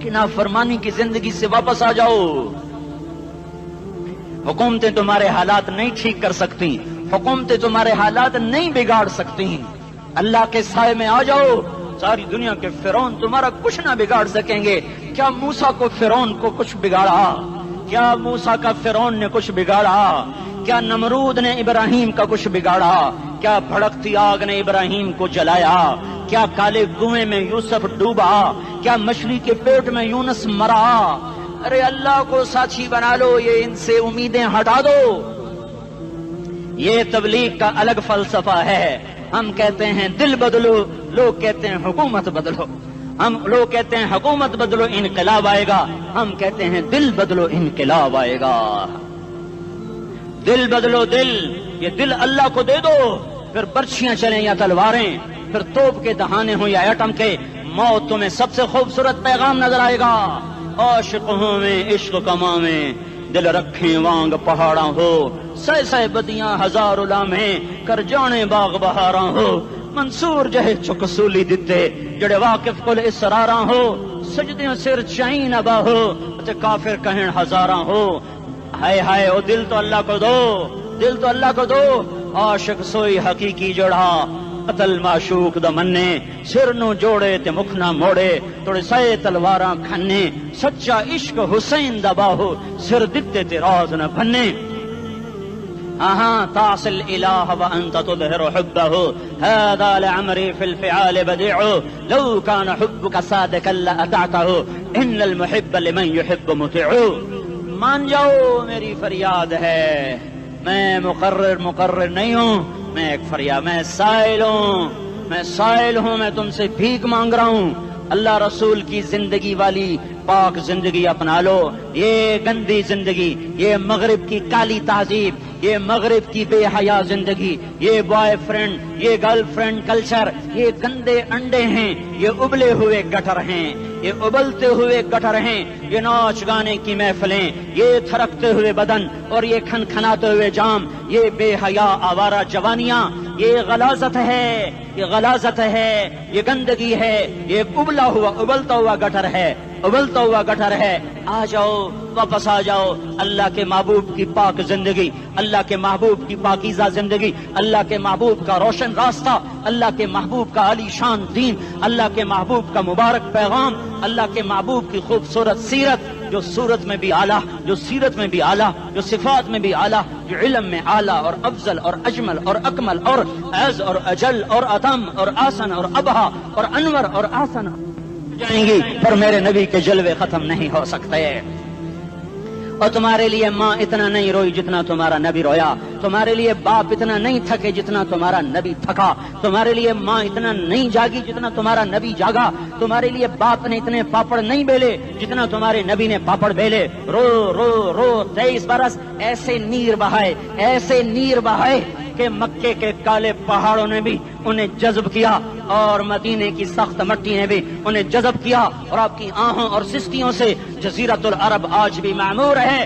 کہ نافرمانی کی زندگی سے واپس آ جاؤ۔ حکومتیں تمہارے حالات نہیں ٹھیک کر سکتی، حکومتیں تمہارے حالات نہیں بگاڑ سکتی۔ اللہ کے سائے میں آ جاؤ، ساری دنیا کے فرعون تمہارا کچھ نہ بگاڑ سکیں گے۔ کیا موسیٰ کو فرعون کو کچھ بگاڑا؟ کیا موسیٰ کا فرعون نے کچھ بگاڑا؟ کیا نمرود نے ابراہیم کا کچھ بگاڑا؟ کیا بھڑکتی آگ نے ابراہیم کو جلایا؟ کیا کالے کنویں میں یوسف ڈوبا؟ کیا مچھلی کے پیٹ میں یونس مرا؟ ارے اللہ کو ساتھی بنا لو، یہ ان سے امیدیں ہٹا دو۔ یہ تبلیغ کا الگ فلسفہ ہے۔ ہم کہتے ہیں دل بدلو، لوگ کہتے ہیں حکومت بدلو۔ لوگ کہتے ہیں حکومت بدلو انقلاب آئے گا، ہم کہتے ہیں دل بدلو انقلاب آئے گا۔ دل بدلو، دل، یہ دل اللہ کو دے دو، پھر برچیاں چلیں یا تلواریں، پھر توپ کے دہانے ہوں یا ایٹم کے، موت تمہیں سب سے خوبصورت پیغام نظر آئے گا۔ عاشق ہوں میں عشق کما میں، دل رکھیں وانگ پہاڑاں ہو، سہ سہ بدیاں ہزار لامیں، کر جانے باغ بہاراں ہو، منصور جہے چکسولی دتے، جڑے واقف کل اسراراں ہو، سجدیاں سر چائیں نبا ہو، تے کافر کہیں ہزاراں ہو۔ ہائے ہائے او دل تو اللہ کو دو، دل تو اللہ کو دو۔ عاشق سوئی حقیقی جڑا، قتل معشوق دا مننے، سر نو جوڑے تے مکھ نہ موڑے، توڑے سائے تلواراں کھنے، سچا عشق حسین دا باہو، سر دتے تے راز نہ بھنے۔ تعصي الإله وأنت تظهر حبه، هذا لعمري في الفعال بديع، لو كان حبك صادقا لأطعته، إن المحب لمن يحب مطيع۔ مان جاؤ میری فریاد ہے، میں مقرر نہیں ہوں، میں ایک فریاد، میں سائل ہوں، میں تم سے بھیک مانگ رہا ہوں۔ اللہ رسول کی زندگی والی پاک زندگی اپنا لو۔ یہ گندی زندگی، یہ مغرب کی کالی تہذیب، یہ مغرب کی بے حیا زندگی، یہ بوائے فرینڈ، یہ گرل فرینڈ کلچر، یہ گندے انڈے ہیں، یہ ابلے ہوئے گٹر ہیں، یہ ابلتے ہوئے گٹر ہیں، یہ ناچ گانے کی محفلیں، یہ تھرکتے ہوئے بدن اور یہ کھنکھناتے ہوئے جام، یہ بے حیا آوارہ جوانیاں، یہ غلاظت ہے، یہ غلاظت ہے، یہ گندگی ہے، یہ ابلتا ہوا گٹر ہے، ابلتا ہوا گٹر ہے۔ آ جاؤ، واپس آ جاؤ، اللہ کے محبوب کی پاک زندگی، اللہ کے محبوب کی پاکیزہ زندگی، اللہ کے محبوب کا روشن راستہ، اللہ کے محبوب کا عالی شان دین، اللہ کے محبوب کا مبارک پیغام، اللہ کے محبوب کی خوبصورت سیرت، جو صورت میں بھی اعلیٰ، جو سیرت میں بھی اعلیٰ، جو صفات میں بھی اعلیٰ، جو علم میں اعلیٰ اور افضل اور اجمل اور اکمل اور اعز اور اجل اور اتم اور آسن اور ابہا اور انور اور آسن جائیں گی، پر میرے نبی کے جلوے ختم نہیں ہو سکتے۔ اور تمہارے لیے ماں اتنا نہیں روئی جتنا تمہارا نبی رویا، تمہارے لیے باپ اتنا نہیں تھکے جتنا تمہارا نبی تھکا، تمہارے لیے ماں اتنا نہیں جاگی جتنا تمہارا نبی جاگا، تمہارے لیے باپ نے اتنے پاپڑ نہیں بیلے جتنا تمہارے نبی نے پاپڑ بیلے۔ رو رو رو 23 برس ایسے نیر بہائے کہ مکے کے کالے پہاڑوں نے بھی انہیں جذب کیا اور مدینے کی سخت مٹی نے بھی انہیں جذب کیا، اور آپ کی آہوں اور سستیوں سے جزیرۃ العرب آج بھی معمور ہے۔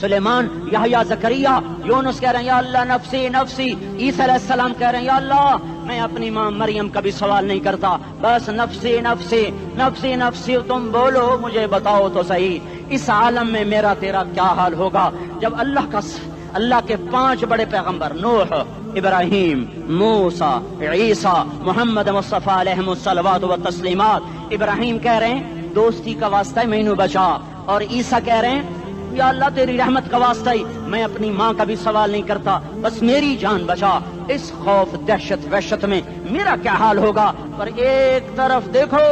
سلیمان، یحییٰ، زکریا، یونس کہہ رہے ہیں یا اللہ نفسی نفسی، عیسیٰ علیہ السلام کہہ رہے ہیں یا اللہ میں اپنی ماں مریم کا بھی سوال نہیں کرتا، بس نفسی نفسی نفسی نفسی، تم بولو مجھے بتاؤ تو صحیح اس عالم میں میرا تیرا کیا حال ہوگا جب اللہ کے 5 بڑے پیغمبر نوح، ابراہیم، موسیٰ، عیسیٰ، محمد مصطفیٰ علیہ الصلوات و تسلیمات، ابراہیم کہہ رہے ہیں دوستی کا واسطہ ہے مینو بچا، اور عیسیٰ کہہ رہے ہیں یا اللہ تیری رحمت کا واسطہ ہی میں اپنی ماں کا بھی سوال نہیں کرتا، بس میری جان بچا، اس خوف دہشت وحشت میں میرا کیا حال ہوگا۔ پر ایک طرف دیکھو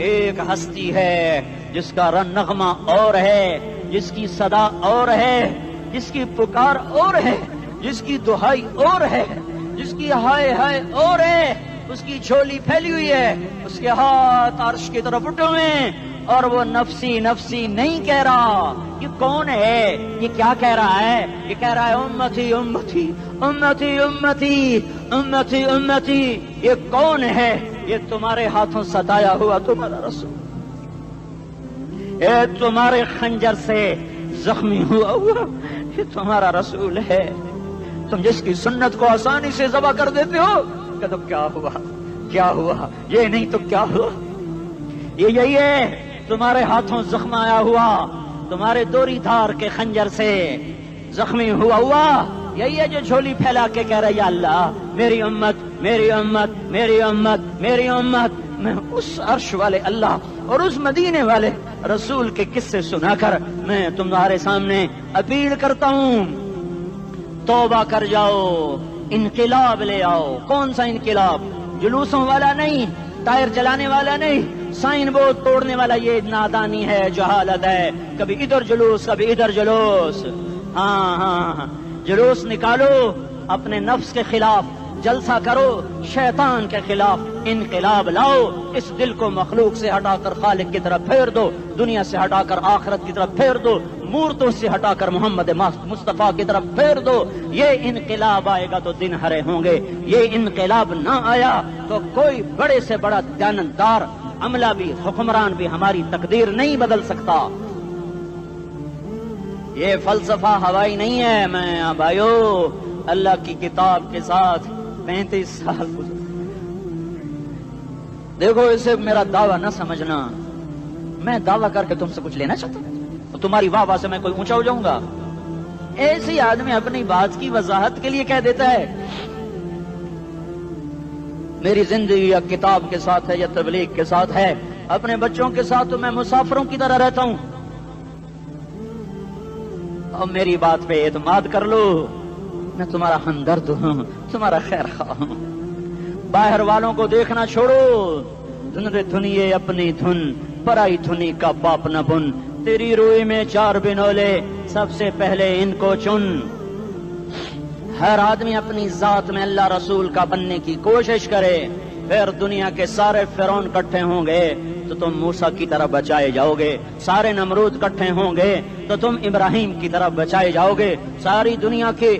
ایک ہستی ہے جس کا نغمہ اور ہے، جس کی صدا اور ہے، جس کی پکار اور ہے، جس کی دہائی اور ہے، جس کی ہائے ہائے اور ہے، اس کی جھولی پھیلی ہوئی ہے، اس کے ہاتھ عرش کی طرف اٹھے ہوئے ہیں، اور وہ نفسی نفسی نہیں کہہ رہا۔ یہ کون ہے؟ یہ کیا کہہ رہا ہے؟ یہ کہہ رہا ہے امتی امتی امتی امتی امتی امتی۔ یہ کون ہے؟ یہ تمہارے ہاتھوں ستایا ہوا تمہارا رسول، یہ تمہارے خنجر سے زخمی ہوا یہ تمہارا رسول ہے۔ تم جس کی سنت کو آسانی سے ذبح کر دیتے ہو کہ تو کیا ہوا کیا ہوا، یہ نہیں تو کیا ہوا، یہ یہی ہے تمہارے ہاتھوں زخم آیا ہوا، تمہارے دوری دھار کے خنجر سے زخمی ہوا یہی ہے جو جھولی پھیلا کے کہہ رہا یا اللہ میری امت میری امت میری امت میری امت۔ میں اس عرش والے اللہ اور اس مدینے والے رسول کے قصے سنا کر میں تمہارے سامنے اپیل کرتا ہوں، توبہ کر جاؤ، انقلاب لے آؤ۔ کون سا انقلاب؟ جلوسوں والا نہیں، ٹائر جلانے والا نہیں، سائن بورڈ توڑنے والا، یہ نادانی ہے، جہالت ہے، کبھی ادھر جلوس کبھی ادھر جلوس۔ ہاں جلوس نکالو اپنے نفس کے خلاف، جلسہ کرو شیطان کے خلاف، انقلاب لاؤ، اس دل کو مخلوق سے ہٹا کر خالق کی طرف پھیر دو، دنیا سے ہٹا کر آخرت کی طرف پھیر دو، مورتوں سے ہٹا کر محمد مصطفیٰ کی طرف پھیر دو۔ یہ انقلاب آئے گا تو دن ہرے ہوں گے، یہ انقلاب نہ آیا تو کوئی بڑے سے بڑا دیانتدار عملہ بھی حکمران بھی ہماری تقدیر نہیں بدل سکتا۔ یہ فلسفہ ہوائی نہیں ہے۔ میں بھائیو اللہ کی کتاب کے ساتھ 35 سال گزرے، دیکھو اسے میرا دعویٰ نہ سمجھنا، میں دعویٰ کر کے تم سے کچھ لینا چاہتا ہوں، تمہاری واہ واہ سے میں کوئی اونچا ہو جاؤں گا؟ ایسی آدمی اپنی بات کی وضاحت کے لیے کہہ دیتا ہے میری زندگی یا کتاب کے ساتھ ہے یا تبلیغ کے ساتھ ہے، اپنے بچوں کے ساتھ تو میں مسافروں کی طرح رہتا ہوں، اور میری بات پہ اعتماد کر لو، میں تمہارا ہمدرد ہوں، تمہارا خیر خواہ ہوں۔ باہر والوں کو دیکھنا چھوڑو، دھنیے اپنی دھن، پرائی دھنی کا باپ نہ بن، تیری روئی میں 4 بنولے، سب سے پہلے ان کو چن۔ ہر آدمی اپنی ذات میں اللہ رسول کا بننے کی کوشش کرے، پھر دنیا کے سارے فرعون اکٹھے ہوں گے تو تم موسیٰ کی طرف بچائے جاؤ گے، سارے نمرود اکٹھے ہوں گے تو تم ابراہیم کی طرف بچائے جاؤ گے، ساری دنیا کے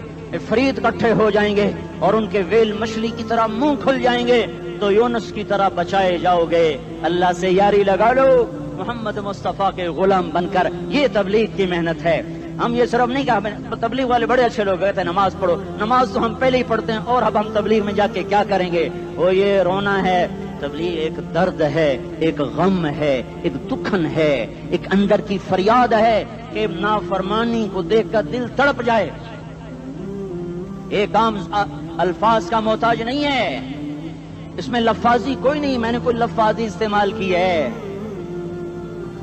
فرید اکٹھے ہو جائیں گے اور ان کے ویل مچھلی کی طرح منہ کھل جائیں گے تو یونس کی طرح بچائے جاؤ گے۔ اللہ سے یاری لگا لو، محمد مصطفیٰ کے غلام بن کر، یہ تبلیغ کی محنت ہے۔ ہم یہ صرف نہیں کہا، تبلیغ والے بڑے اچھے لوگ کہتے ہیں نماز پڑھو، نماز تو ہم پہلے ہی پڑھتے ہیں، اور اب ہم تبلیغ میں جا کے کیا کریں گے؟ وہ یہ رونا ہے، تبلیغ ایک درد ہے، ایک غم ہے، ایک دکھن ہے، ایک اندر کی فریاد ہے کہ نافرمانی کو دیکھ کر دل تڑپ جائے۔ ایک عام الفاظ کا محتاج نہیں ہے، اس میں لفاظی کوئی نہیں، میں نے کوئی لفاظی استعمال کی ہے،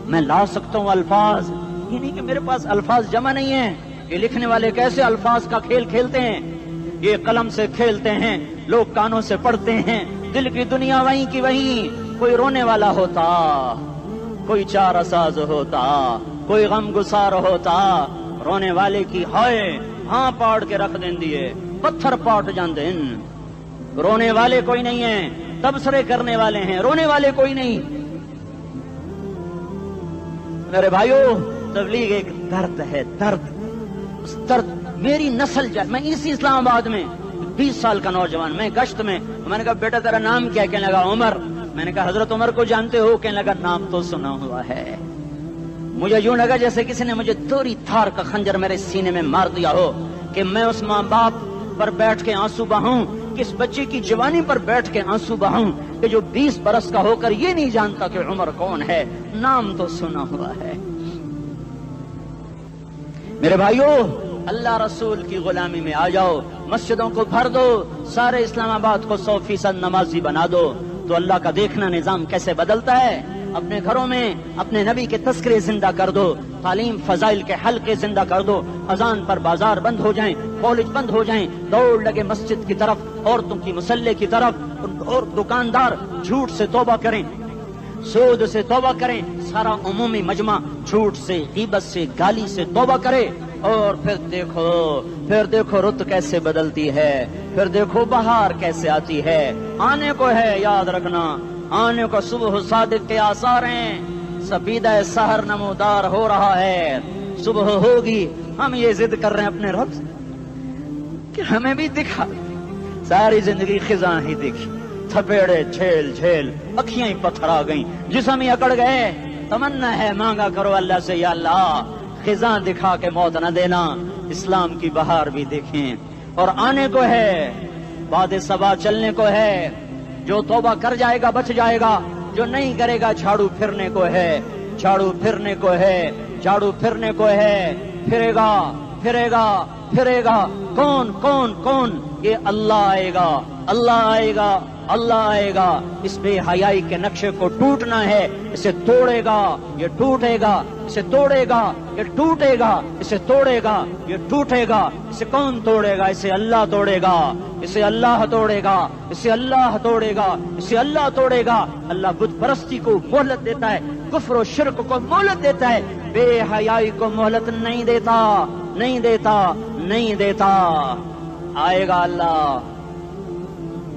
میں لا سکتا ہوں الفاظ، یہ نہیں کہ میرے پاس الفاظ جمع نہیں ہیں۔ یہ لکھنے والے کیسے الفاظ کا کھیل کھیلتے ہیں، یہ قلم سے کھیلتے ہیں، لوگ کانوں سے پڑھتے ہیں، دل کی دنیا وہیں کی وہیں، کوئی رونے والا ہوتا، کوئی چارہ ساز ہوتا، کوئی غم گسار ہوتا، رونے والے کی ہائے ہاں پاڑ کے رکھ دیں دیے، پتھر پاٹ جاندے، رونے والے کوئی نہیں ہیں، تبصرے کرنے والے ہیں، رونے والے کوئی نہیں۔ میرے بھائیو تبلیغ ایک درد ہے، درد، اس درد میری نسل جائے۔ میں اسی اسلام آباد میں 20 سال کا نوجوان، میں گشت میں نے کہا بیٹا تیرا نام کیا؟ کہنے لگا عمر۔ میں نے کہا حضرت عمر کو جانتے ہو؟ کہنے لگا نام تو سنا ہوا ہے۔ مجھے یوں لگا جیسے کسی نے مجھے دوری تھار کا خنجر میرے سینے میں مار دیا ہو کہ میں اس ماں باپ پر بیٹھ کے آنسو بہاؤں، کس بچے کی جوانی پر بیٹھ کے آنسو بہاؤں کہ جو 20 برس کا ہو کر یہ نہیں جانتا کہ عمر کون ہے، نام تو سنا ہوا ہے۔ میرے بھائیو، اللہ رسول کی غلامی میں آ جاؤ، مسجدوں کو بھر دو، سارے اسلام آباد کو 100% نمازی بنا دو، تو اللہ کا دیکھنا نظام کیسے بدلتا ہے۔ اپنے گھروں میں اپنے نبی کے تذکرے زندہ کر دو، تعلیم فضائل کے حلقے زندہ کر دو، اذان پر بازار بند ہو جائیں، کالج بند ہو جائیں، دوڑ لگے مسجد کی طرف، عورتوں کی مصلے کی طرف، اور دکاندار جھوٹ سے توبہ کریں، سود سے توبہ کریں، سارا عمومی مجمع جھوٹ سے، غیبت سے، گالی سے توبہ کرے، اور پھر دیکھو رت کیسے بدلتی ہے، پھر دیکھو بہار کیسے آتی ہے۔ آنے کو ہے، یاد رکھنا، آنے کو صبح صادق کے آثار ہیں، سفیدہ سحر نمودار ہو رہا ہے، صبح ہوگی۔ ہم یہ ضد کر رہے ہیں اپنے رب سے کہ ہمیں بھی دکھا، ساری زندگی خزاں ہی دیکھی، تھپیڑے جھیل اکھیاں ہی پتھر آ گئیں، جسم ہی اکڑ گئے۔ تمنا ہے مانگا کرو اللہ سے، یا اللہ خزاں دکھا کے موت نہ دینا، اسلام کی بہار بھی دیکھیں۔ اور آنے کو ہے، باد صبا چلنے کو ہے، جو توبہ کر جائے گا بچ جائے گا، جو نہیں کرے گا جھاڑو پھرنے کو ہے، جھاڑو پھرنے کو ہے، جھاڑو پھرنے کو ہے، پھرے گا۔ کون؟ یہ اللہ آئے گا، اللہ آئے گا۔ اس بے حیائی کے نقشے کو ٹوٹنا ہے، اسے توڑے گا، یہ ٹوٹے گا، اسے توڑے گا، یہ ٹوٹے گا، اسے توڑے گا، یہ ٹوٹے گا۔ اسے کون توڑے گا؟ اسے اللہ توڑے گا، اسے اللہ توڑے گا، اسے اللہ توڑے گا، اسے اللہ توڑے گا۔ اللہ بت پرستی کو مہلت دیتا ہے، کفر و شرک کو مہلت دیتا ہے، بے حیائی کو مہلت نہیں دیتا۔ آئے گا اللہ۔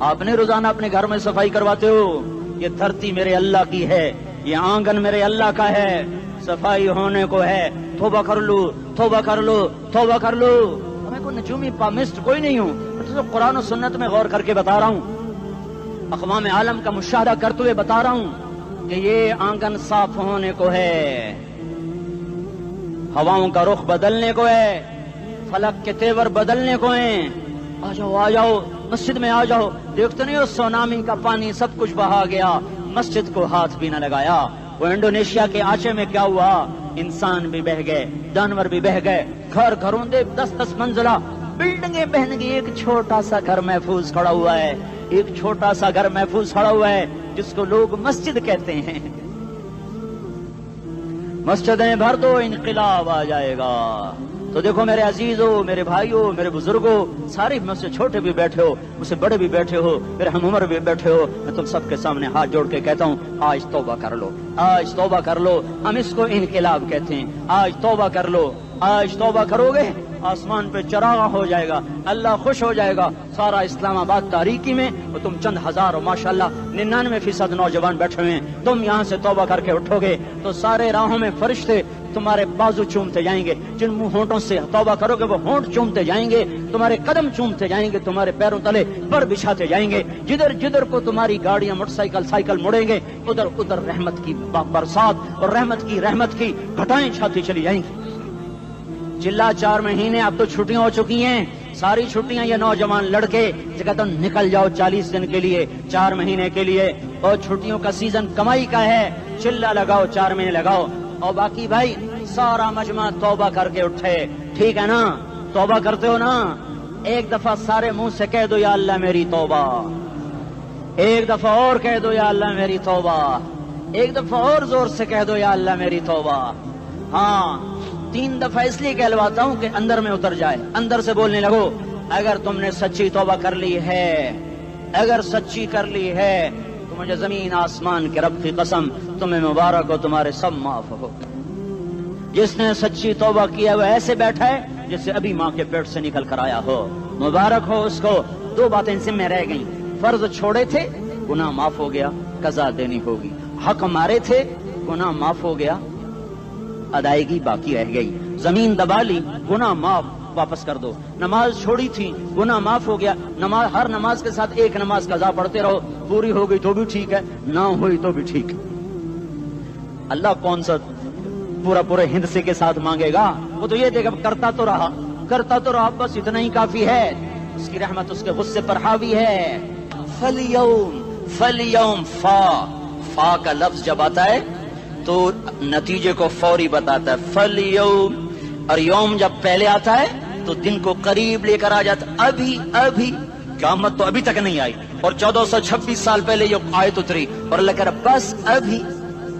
آپ نے روزانہ اپنے گھر میں صفائی کرواتے ہو، یہ دھرتی میرے اللہ کی ہے، یہ آنگن میرے اللہ کا ہے، صفائی ہونے کو ہے، توبہ کر لو۔ میں کوئی نجومی پامسٹ کوئی نہیں ہوں، تو قرآن و سنت میں غور کر کے بتا رہا ہوں، اقوام عالم کا مشاہدہ کرتے ہوئے بتا رہا ہوں کہ یہ آنگن صاف ہونے کو ہے، ہواؤں کا رخ بدلنے کو ہے، فلک کے تیور بدلنے کو ہیں۔ آ جاؤ مسجد میں آ جاؤ۔ دیکھتے نہیں ہو سونامی کا پانی سب کچھ بہا گیا، مسجد کو ہاتھ بھی نہ لگایا۔ وہ انڈونیشیا کے آچے میں کیا ہوا؟ انسان بھی بہ گئے، جانور بھی بہ گئے، گھروں دے 10 منزلہ بلڈنگیں بہن گئی، ایک چھوٹا سا گھر محفوظ کھڑا ہوا ہے، ایک چھوٹا سا گھر محفوظ کھڑا ہوا ہے جس کو لوگ مسجد کہتے ہیں۔ مسجدیں بھر دو، انقلاب آ جائے گا۔ تو دیکھو میرے عزیزو، میرے بھائیو، میرے بزرگوں، سارے مجھ سے چھوٹے بھی بیٹھے ہو، مجھ سے بڑے بھی بیٹھے ہو، میرے ہم عمر بھی بیٹھے ہو، میں تم سب کے سامنے ہاتھ جوڑ کے کہتا ہوں، آج توبہ کر لو، آج توبہ کر لو۔ ہم اس کو انقلاب کہتے ہیں۔ آج توبہ کر لو، آج توبہ کرو گے، آسمان پہ چراغ ہو جائے گا، اللہ خوش ہو جائے گا، سارا اسلام آباد تاریکی میں، اور تم چند ہزار اور ماشاءاللہ 99% نوجوان بیٹھے ہوئے ہیں، تم یہاں سے توبہ کر کے اٹھو گے تو سارے راہوں میں فرشتے تمہارے بازو چومتے جائیں گے، جن منہ ہونٹوں سے توبہ کرو گے وہ ہونٹ چومتے جائیں گے، تمہارے قدم چومتے جائیں گے، تمہارے پیروں تلے پر بچھاتے جائیں گے، جدھر کو تمہاری گاڑیاں موٹر سائیکل مڑیں گے، ادھر رحمت کی برسات اور رحمت کی گھٹائیں چھاتی چلی جائیں گی۔ چلا 4 مہینے اب تو چھٹیاں ہو چکی ہیں، ساری چھٹیاں یہ نوجوان لڑکے کہتے ہیں نکل جاؤ 40 دن کے لیے، 4 مہینے کے لیے، اور چھٹیوں کا سیزن کمائی کا ہے، چلا لگاؤ، 4 مہینے لگاؤ، اور باقی بھائی سارا مجمع توبہ کر کے اٹھے، ٹھیک ہے نا؟ توبہ کرتے ہو نا؟ ایک دفعہ سارے منہ سے کہہ دو یا اللہ میری توبہ، ایک دفعہ اور کہہ دو یا اللہ میری توبہ، ایک دفعہ اور زور سے کہہ دو یا اللہ میری توبہ۔ ہاں 3 دفعہ اس لیے کہلواتا ہوں کہ اندر میں اتر جائے، اندر سے بولنے لگو۔ اگر تم نے سچی توبہ کر لی ہے، اگر سچی کر لی ہے تو مجھے زمین آسمان کے رب کی قسم تمہیں مبارک ہو، تمہارے سب معاف ہو۔ جس نے سچی توبہ کیا وہ ایسے بیٹھا ہے جسے ابھی ماں کے پیٹ سے نکل کر آیا ہو، مبارک ہو اس کو۔ 2 باتیں ذمہ رہ گئیں، فرض چھوڑے تھے، گناہ معاف ہو گیا، قضا دینی ہوگی، حق مارے تھے، گناہ معاف ہو گیا، ادائیگی باقی رہ گئی، زمین دبا لی، گناہ معاف، واپس کر دو، نماز چھوڑی تھی، گناہ معاف ہو گیا، ہر نماز کے ساتھ ایک نماز قضا پڑھتے رہو، پوری ہو گئی تو بھی ٹھیک ہے، نہ ہوئی تو بھی ٹھیک ہے۔ اللہ کون سا پورا پورے ہند سے کے ساتھ مانگے گا، وہ تو یہ دے گا کرتا تو رہا بس اتنا ہی کافی ہے، اس کی رحمت اس کے غصے پر حاوی ہے۔ فَالْيَوْمِ فا کا لفظ جب آتا ہے تو نتیجے کو فوری بتاتا ہے، فَالْيَوْمِ، اور یوم جب پہلے آتا ہے تو دن کو قریب لے کر آ جاتا، ابھی قیامت تو ابھی تک نہیں آئی، اور 1426 سال پہلے یہ آیت اتری، اور اللہ کہہ رہا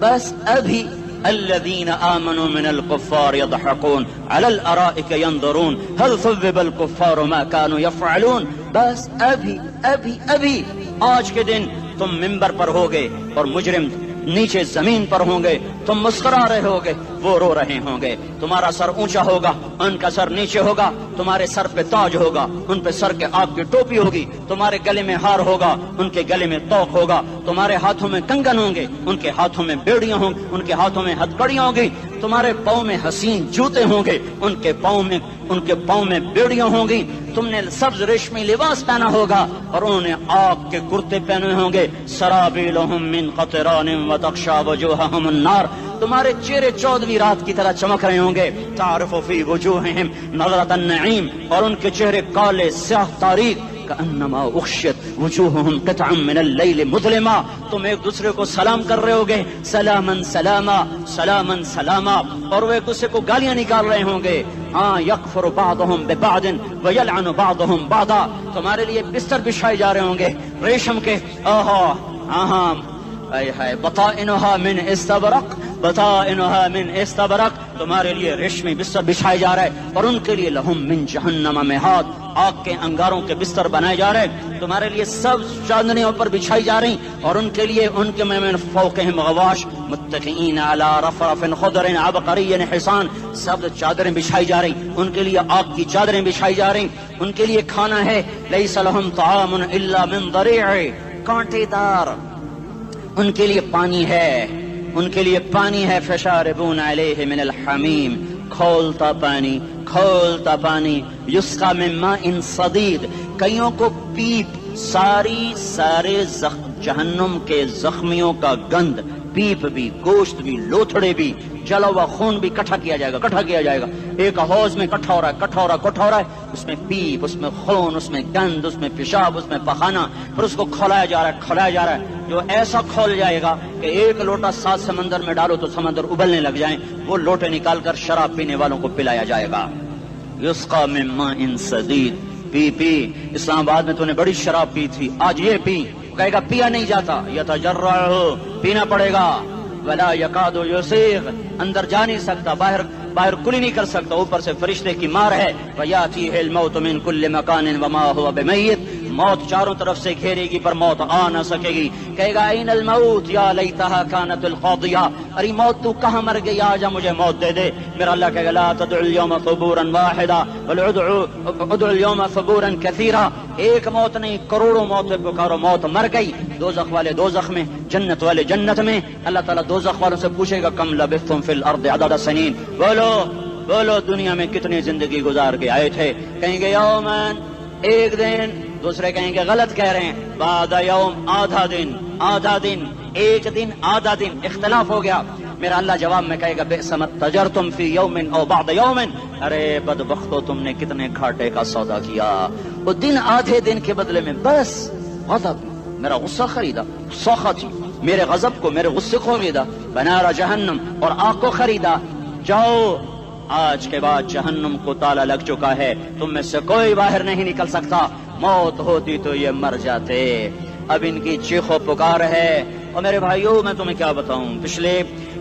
بس ابھی الذين آمنوا من الكفار يضحكون على الارائك ينظرون هل ثوب الكفار ما كانوا يفعلون، بس ابھی آج کے دن تم منبر پر ہوگے اور مجرم نیچے زمین پر ہوں گے، تم مسکرا رہے ہوگے، وہ رو رہے ہوں گے، تمہارا سر اونچا ہوگا، ان کا سر نیچے ہوگا، تمہارے سر پہ تاج ہوگا، ان پہ سر کے آگ کی ٹوپی ہوگی، تمہارے گلے میں ہار ہوگا، ان کے گلے میں توق ہوگا، تمہارے ہاتھوں میں کنگن ہوں گے، ان کے ہاتھوں میں بیڑیاں ہوں گی، ان کے ہاتھوں میں ہتھکڑیاں ہوں گی، تمہارے پاؤں میں حسین جوتے ہوں گے، ان کے پاؤں میں بیڑیاں ہوں گی، تم نے سبز ریشمی لباس پہنا ہوگا اور انہوں نے آگ کے کرتے پہنے ہوں گے، سرابیلہم من قطران وتغشا وجوہہم النار، تمہارے چہرے 14ویں رات کی طرح چمک رہے ہوں گے، تعرف فی وجوہہم نظرۃ النعیم، اور ان کے چہرے کالے سیاہ تاریک، کأنما اغشیت وجوہہم قطعا من اللیل مظلما، تم ایک دوسرے کو سلام کر رہے ہوگے، سلامن سلاما سلامن سلاما، اور وہ ایک دوسرے کو گالیاں نکال رہے ہوں گے، ہاں یکفر بعضہم ببعض ویلعن بعضہم بعضا، تمہارے لیے بستر بچھائے جا رہے ہوں گے ریشم کے، بطائنها من استبرق، تمہارے لیے ریشمی بستر بچھائے جا رہے، اور ان کے لیے لہم من جہنم مہاد، آگ کے انگاروں کے بستر بنائے جا رہے، تمہارے لیے سب چادریں پر بچھائی جا رہی، اور ان کے لیے ان کے من فوقہم غواش متکئین علی رفرف خضر عبقری حسان، سب چادریں بچھائی جا رہی، ان کے لیے آگ کی چادریں بچھائی جا رہی، ان کے لیے کھانا ہے، لیس لہم طعام الا من ضریع، کانٹے دار، ان کے لیے پانی ہے، فشاربون علیہ من الحمیم، کھولتا پانی، یسقا من ماء صدید، کئیوں کو پیپ، سارے جہنم کے زخمیوں کا گند، پیپ بھی، گوشت بھی، لوتھڑے بھی، جلا ہوا خون بھی اکٹھا کیا جائے گا، ایک حوض میں اکٹھا ہو رہا ہے، اس میں پیپ، اس میں خون، اس میں گند، اس میں پیشاب، اس میں پخانہ، پھر اس کو کھولایا جا رہا ہے، جو ایسا کھول جائے گا کہ ایک لوٹا 7 سمندر میں ڈالو تو سمندر ابلنے لگ جائیں، وہ لوٹے نکال کر شراب پینے والوں کو پلایا جائے گا، یسقا من ماء صدید، پی اسلام آباد میں تو نے بڑی شراب پی تھی، آج یہ پی، کہے گا پیا نہیں جاتا، یتجرعہ، پینا پڑے گا، ولا یکاد یسیغ، اندر جا نہیں سکتا، باہر کلی نہیں کر سکتا، اوپر سے فرشتے کی مار ہے، ویاتیہ الموت من کل مکان وما هو بمیت، موت چاروں طرف سے گھیرے گی پر موت آ نہ سکے گی، کہے گا این الموت یا لیتہا کانت القاضیہ، ارے موت تو کہاں مر گئی، آجا مجھے موت دے دے، میرا اللہ کہے گا لا تدعو اليوم ثبورا واحدا بل ادعو اليوم ثبورا کثیرا، ایک موت نہیں کروڑوں موت پکارو، موت مر گئی، دوزخ والے دوزخ میں، جنت والے جنت میں، اللہ تعالیٰ دوزخ والوں سے پوچھے گا کم لبثتم فی الارض عدد سنین، بولو دنیا میں کتنی زندگی گزار کے آئے تھے، کہیں گے یومن، ایک دن، دوسرے کہیں گے غلط کہہ رہے ہیں، بعد یوم، آدھا دن، ایک دن، آدھا دن، اختلاف ہو گیا، میرا اللہ جواب میں کہے گا بئس ما تجرتم فی یوم او بعد یوم، ارے بدبختو تم نے کتنے گھاٹے کا سودا کیا، وہ دن آدھے دن کے بدلے میں بس غضب، میرا غصہ خریدا، سوختی، میرے غضب کو، میرے غصے کو خریدا، بنارا جہنم، اور آگ کو خریدا، جاؤ آج کے بعد جہنم کو تالا لگ چکا ہے، تم میں سے کوئی باہر نہیں نکل سکتا، موت ہوتی تو یہ مر جاتے، اب ان کی چیخ و پکار ہے، اور میرے بھائیوں میں تمہیں کیا بتاؤں، پچھلے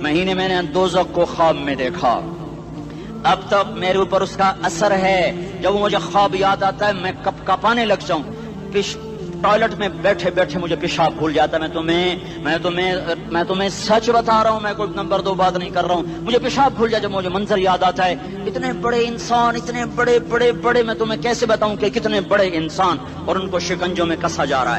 مہینے میں نے دوزخ کو خواب میں دیکھا، اب تک میرے اوپر اس کا اثر ہے، جب مجھے خواب یاد آتا ہے میں کپ کپانے لگ جاؤں، ٹوائلٹ میں بیٹھے بیٹھے مجھے پیشاب بھول جاتا ہے، میں تمہیں سچ بتا رہا ہوں، میں کوئی نمبر 2 بات نہیں کر رہا ہوں، مجھے پیشاب بھول جاتا ہے، مجھے منظر یاد آتا ہے، اتنے بڑے انسان، اتنے بڑے میں تمہیں کیسے بتاؤں کہ کتنے بڑے انسان، اور ان کو شکنجوں میں کسا جا رہا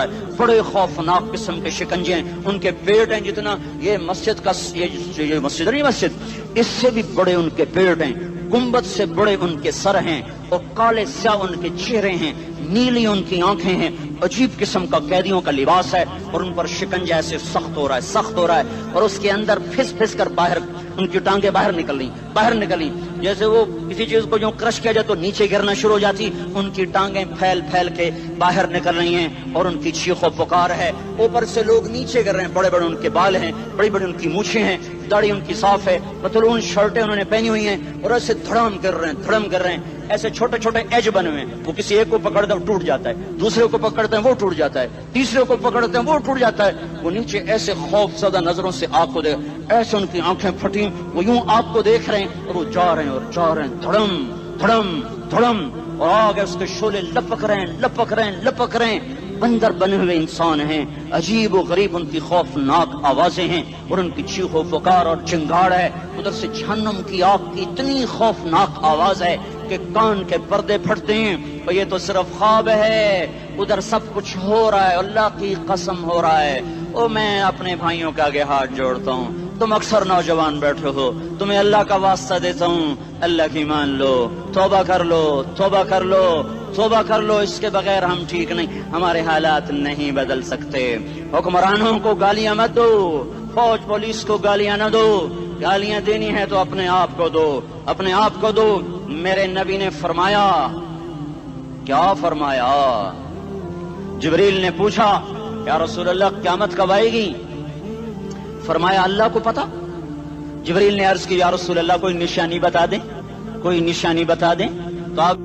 ہے، بڑے خوفناک قسم کے شکنجے ہیں، ان کے پیٹ ہیں جتنا یہ مسجد کا، یہ مسجد نہیں، مسجد اس سے بھی بڑے ان کے پیٹ ہیں، گنبد سے بڑے ان کے سر ہیں اور کالے سیاہ ان کے چہرے ہیں، نیلی ان کی آنکھیں ہیں، عجیب قسم کا قیدیوں کا لباس ہے، اور ان پر شکنجہ ایسے سخت ہو رہا ہے، اور اس کے اندر پھس پھس کر باہر ان کی ٹانگیں باہر نکلی جیسے وہ کسی چیز کو جو کرش کیا جائے تو نیچے گرنا شروع ہو جاتی، ان کی ٹانگیں پھیل پھیل کے باہر نکل رہی ہیں، اور ان کی چیخ و پکار ہے، اوپر سے لوگ نیچے گر رہے ہیں، بڑے بڑے ان کے بال ہیں، بڑی بڑی ان کی مونچھیں ہیں، داڑھی ان کی صاف ہے، پتلون شرٹیں انہوں نے پہنی ہوئی ہیں، اور ایسے دھڑم کر رہے ہیں، ایسے چھوٹے چھوٹے ایج بنے ہوئے ہیں، وہ کسی ایک کو پکڑتے ہیں ٹوٹ جاتا ہے، دوسرے کو پکڑتے ہیں وہ ٹوٹ جاتا ہے، تیسرے کو پکڑتے ہیں وہ ٹوٹ جاتا ہے، وہ نیچے ایسے خوف زدہ نظروں سے آپ کو دیکھ، ایسے ان کی آنکھیں پھٹی، وہ یوں آپ کو دیکھ رہے ہیں، اور وہ جا رہے ہیں دھڑم دھڑم دھڑم، اور آگے اس کے شعلے لپک رہے ہیں، بندر بنے ہوئے انسان ہیں، عجیب و غریب ان کی خوفناک آوازیں ہیں، اور ان کی چیخ و پکار اور چنگاڑ ہے، ادھر سے جہنم کی آگ کی اتنی خوفناک آواز ہے کہ کان کے پردے پھٹتے ہیں، اور یہ تو صرف خواب ہے، ادھر سب کچھ ہو رہا ہے، اللہ کی قسم ہو رہا ہے۔ او میں اپنے بھائیوں کے آگے ہاتھ جوڑتا ہوں، تم اکثر نوجوان بیٹھے ہو، تمہیں اللہ کا واسطہ دیتا ہوں، اللہ کی مان لو، توبہ کر لو، اس کے بغیر ہم ٹھیک نہیں، ہمارے حالات نہیں بدل سکتے۔ حکمرانوں کو گالیاں مت دو، فوج پولیس کو گالیاں نہ دو، گالیاں دینی ہے تو اپنے آپ کو دو۔ میرے نبی نے فرمایا، کیا فرمایا؟ جبریل نے پوچھا یا رسول اللہ قیامت کب آئے گی؟ فرمایا اللہ کو پتا۔ جبریل نے عرض کی یا رسول اللہ کوئی نشانی بتا دیں تو آپ